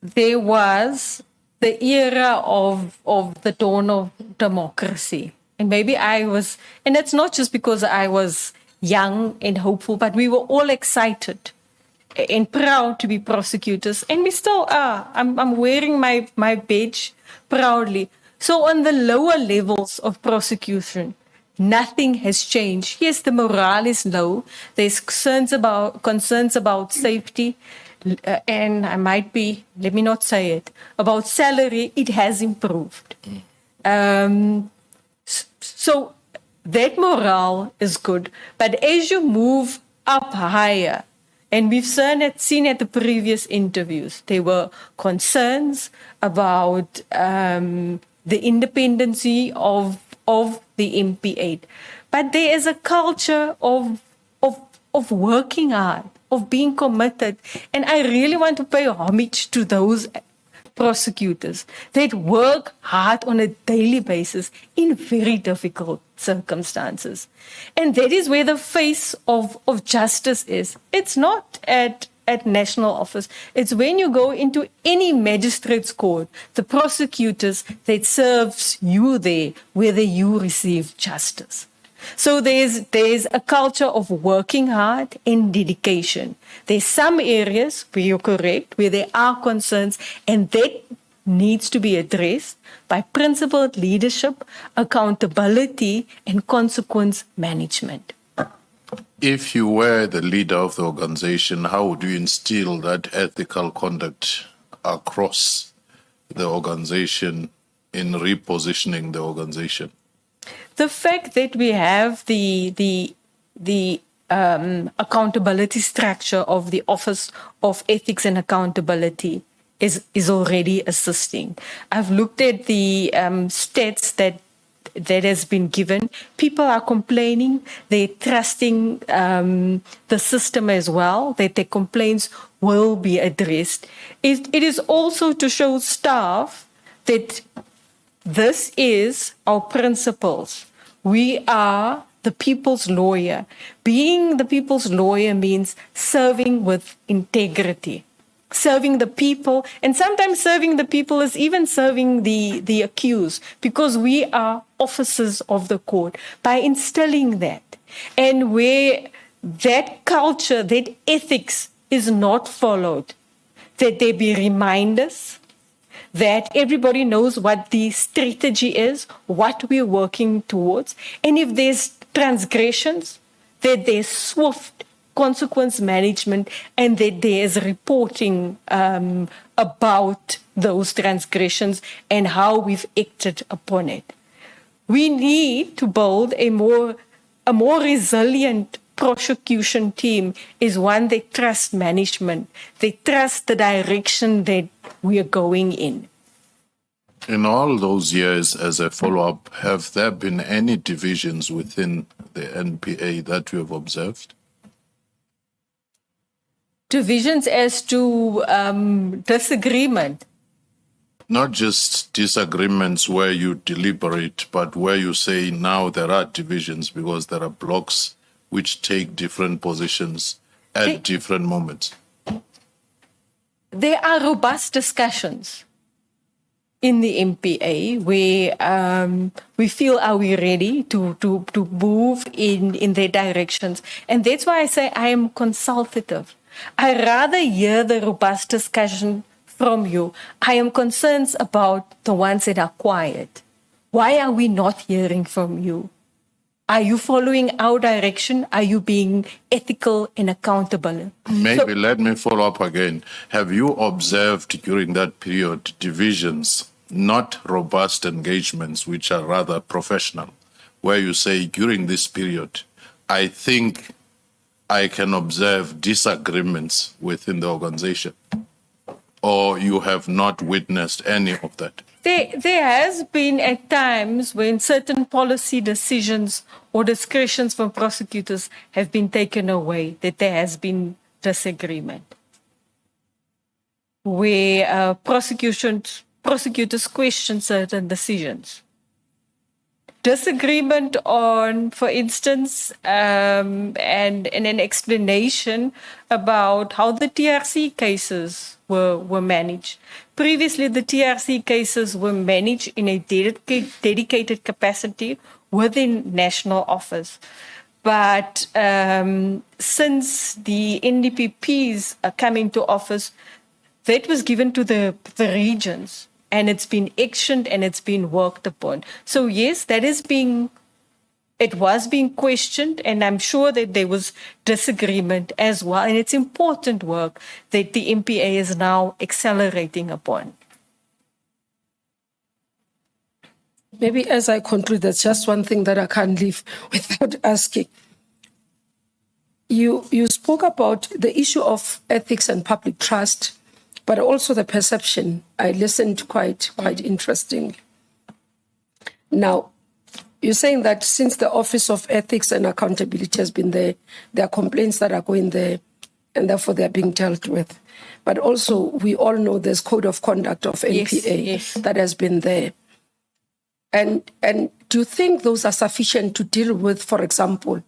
There was the era of the dawn of democracy. And maybe and it's not just because I was young and hopeful, but we were all excited and proud to be prosecutors. And we still are. I'm wearing my badge proudly. So on the lower levels of prosecution, nothing has changed. Yes, the morale is low. There's concerns about safety. And I might be, let me not say it, about salary, it has improved. So that morale is good. But as you move up higher, and we've seen at the previous interviews, there were concerns about the independency of the MP8. But there is a culture of working hard, of being committed. And I really want to pay homage to those prosecutors that work hard on a daily basis in very difficult circumstances. And that is where the face of justice is. It's not at national office. It's when you go into any magistrate's court, the prosecutors that serves you there, whether you receive justice. So there's a culture of working hard and dedication. There's some areas where you're correct, where there are concerns, and that needs to be addressed by principled leadership, accountability, and consequence management. If you were the leader of the organization, how would you instill that ethical conduct across the organization in repositioning the organization? The fact that we have the accountability structure of the Office of Ethics and Accountability is already assisting. I've looked at the stats that has been given. People are complaining. They're trusting the system as well, that their complaints will be addressed. It is also to show staff that this is our principles. We are the people's lawyer. Being the people's lawyer means serving with integrity, serving the people, and sometimes serving the people is even serving the accused, because we are officers of the court. By instilling that, and where that culture, that ethics is not followed, that there be reminders, that everybody knows what the strategy is, what we're working towards, and if there's transgressions, that there's swift consequence management, and that there's reporting about those transgressions and how we've acted upon it. We need to build a more resilient prosecution team, is one that trusts management, they trust the direction that we are going in. In all those years, as a follow-up, have there been any divisions within the NPA that you have observed? Divisions as to disagreement. Not just disagreements where you deliberate, but where you say now there are divisions because there are blocks which take different positions at different moments. There are robust discussions in the MPA where we feel, are we ready to move in their directions? And that's why I say I am consultative. I rather hear the robust discussion from you. I am concerned about the ones that are quiet. Why are we not hearing from you? Are you following our direction? Are you being ethical and accountable? Maybe let me follow up again. Have you observed during that period divisions, not robust engagements, which are rather professional, where you say during this period, I think I can observe disagreements within the organization? Or you have not witnessed any of that? There has been at times when certain policy decisions or discretions from prosecutors have been taken away, that there has been disagreement. Where prosecutors question certain decisions. Disagreement on, for instance, and an explanation about how the TRC cases were managed. Previously, the TRC cases were managed in a dedicated capacity within national office. But since the NDPPs are coming to office, that was given to the regions, and it's been actioned and it's been worked upon. So yes, it was being questioned, and I'm sure that there was disagreement as well. And it's important work that the MPA is now accelerating upon. Maybe as I conclude, there's just one thing that I can't leave without asking. You spoke about the issue of ethics and public trust, but also the perception. I listened quite interestingly. Now, you're saying that since the Office of Ethics and Accountability has been there are complaints that are going there, and therefore they're being dealt with. But also, we all know there's code of conduct of NPA that has been there. And do you think those are sufficient to deal with, for example,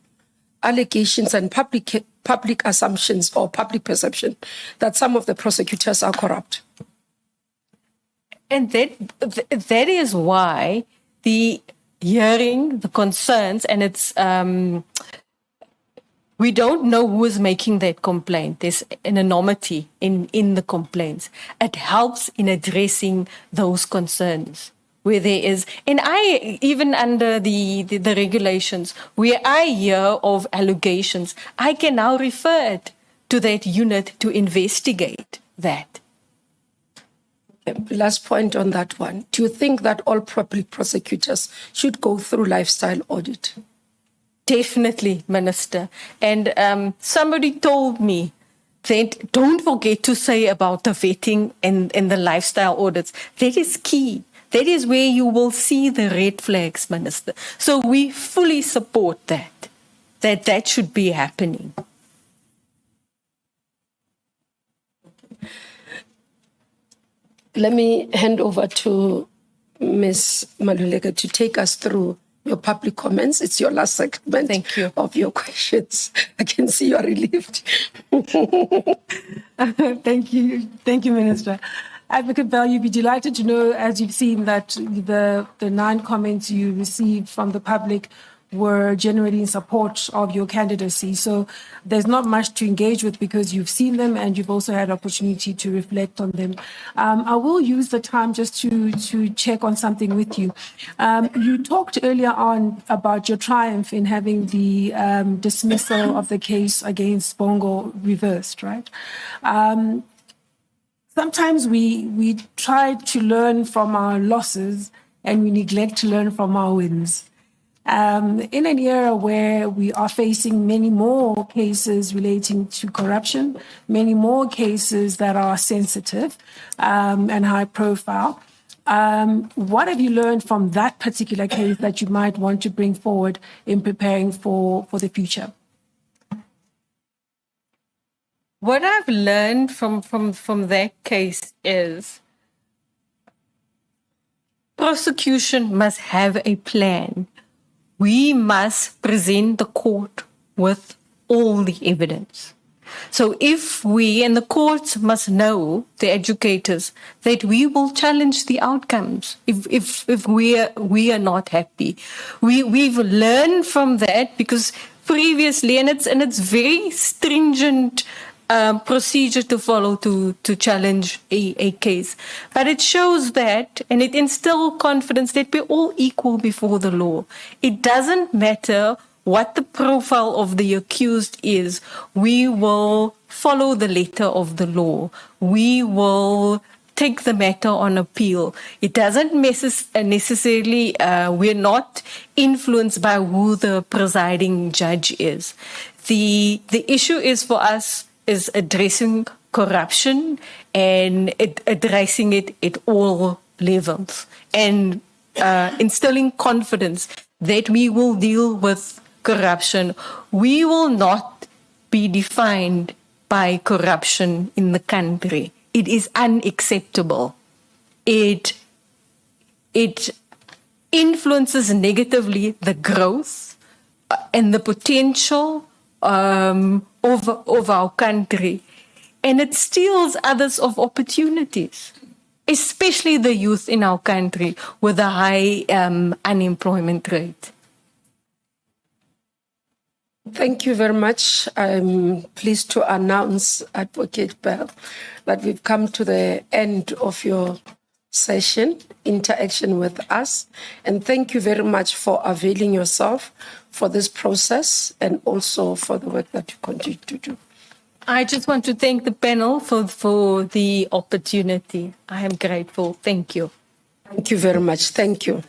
allegations and public assumptions or public perception that some of the prosecutors are corrupt? And that is why the hearing the concerns, and it's we don't know who is making that complaint. There's an anonymity in the complaints. It helps in addressing those concerns where there is, and I, even under the regulations, where I hear of allegations, I can now refer it to that unit to investigate that. Last point on that one. Do you think that all public prosecutors should go through lifestyle audit? Definitely, Minister. And somebody told me that don't forget to say about the vetting and the lifestyle audits. That is key. That is where you will see the red flags, Minister. So we fully support that should be happening. Let me hand over to Ms. Maluleka to take us through your public comments. It's your last segment. Thank you. Of your questions. I can see you are relieved. Thank you, Minister. Advocate Bell, you'd be delighted to know, as you've seen, that the 9 comments you received from the public were generally in support of your candidacy. So there's not much to engage with because you've seen them and you've also had opportunity to reflect on them. I will use the time just to check on something with you. You talked earlier on about your triumph in having the dismissal of the case against Bongo reversed, right? Sometimes we try to learn from our losses and we neglect to learn from our wins. In an era where we are facing many more cases relating to corruption, many more cases that are sensitive and high profile, what have you learned from that particular case that you might want to bring forward in preparing for the future? What I've learned from that case is prosecution must have a plan. We must present the court with all the evidence. So if we, and the courts must know, the educators, that we will challenge the outcomes if we are not happy. We've learned from that because previously, and it's very stringent procedure to follow to challenge a case. But it shows that, and it instills confidence that we're all equal before the law. It doesn't matter what the profile of the accused is. We will follow the letter of the law. We will take the matter on appeal. It doesn't necessarily, we're not influenced by who the presiding judge is. The issue is for us is addressing corruption and addressing it at all levels and instilling confidence that we will deal with corruption. We will not be defined by corruption in the country. It is unacceptable. It influences negatively the growth and the potential of our country, and it steals others of opportunities, especially the youth in our country with a high unemployment rate. Thank you very much. I'm pleased to announce, Advocate Bell, that we've come to the end of your session, interaction with us. And thank you very much for availing yourself for this process and also for the work that you continue to do. I just want to thank the panel for the opportunity. I am grateful. Thank you. Thank you very much. Thank you.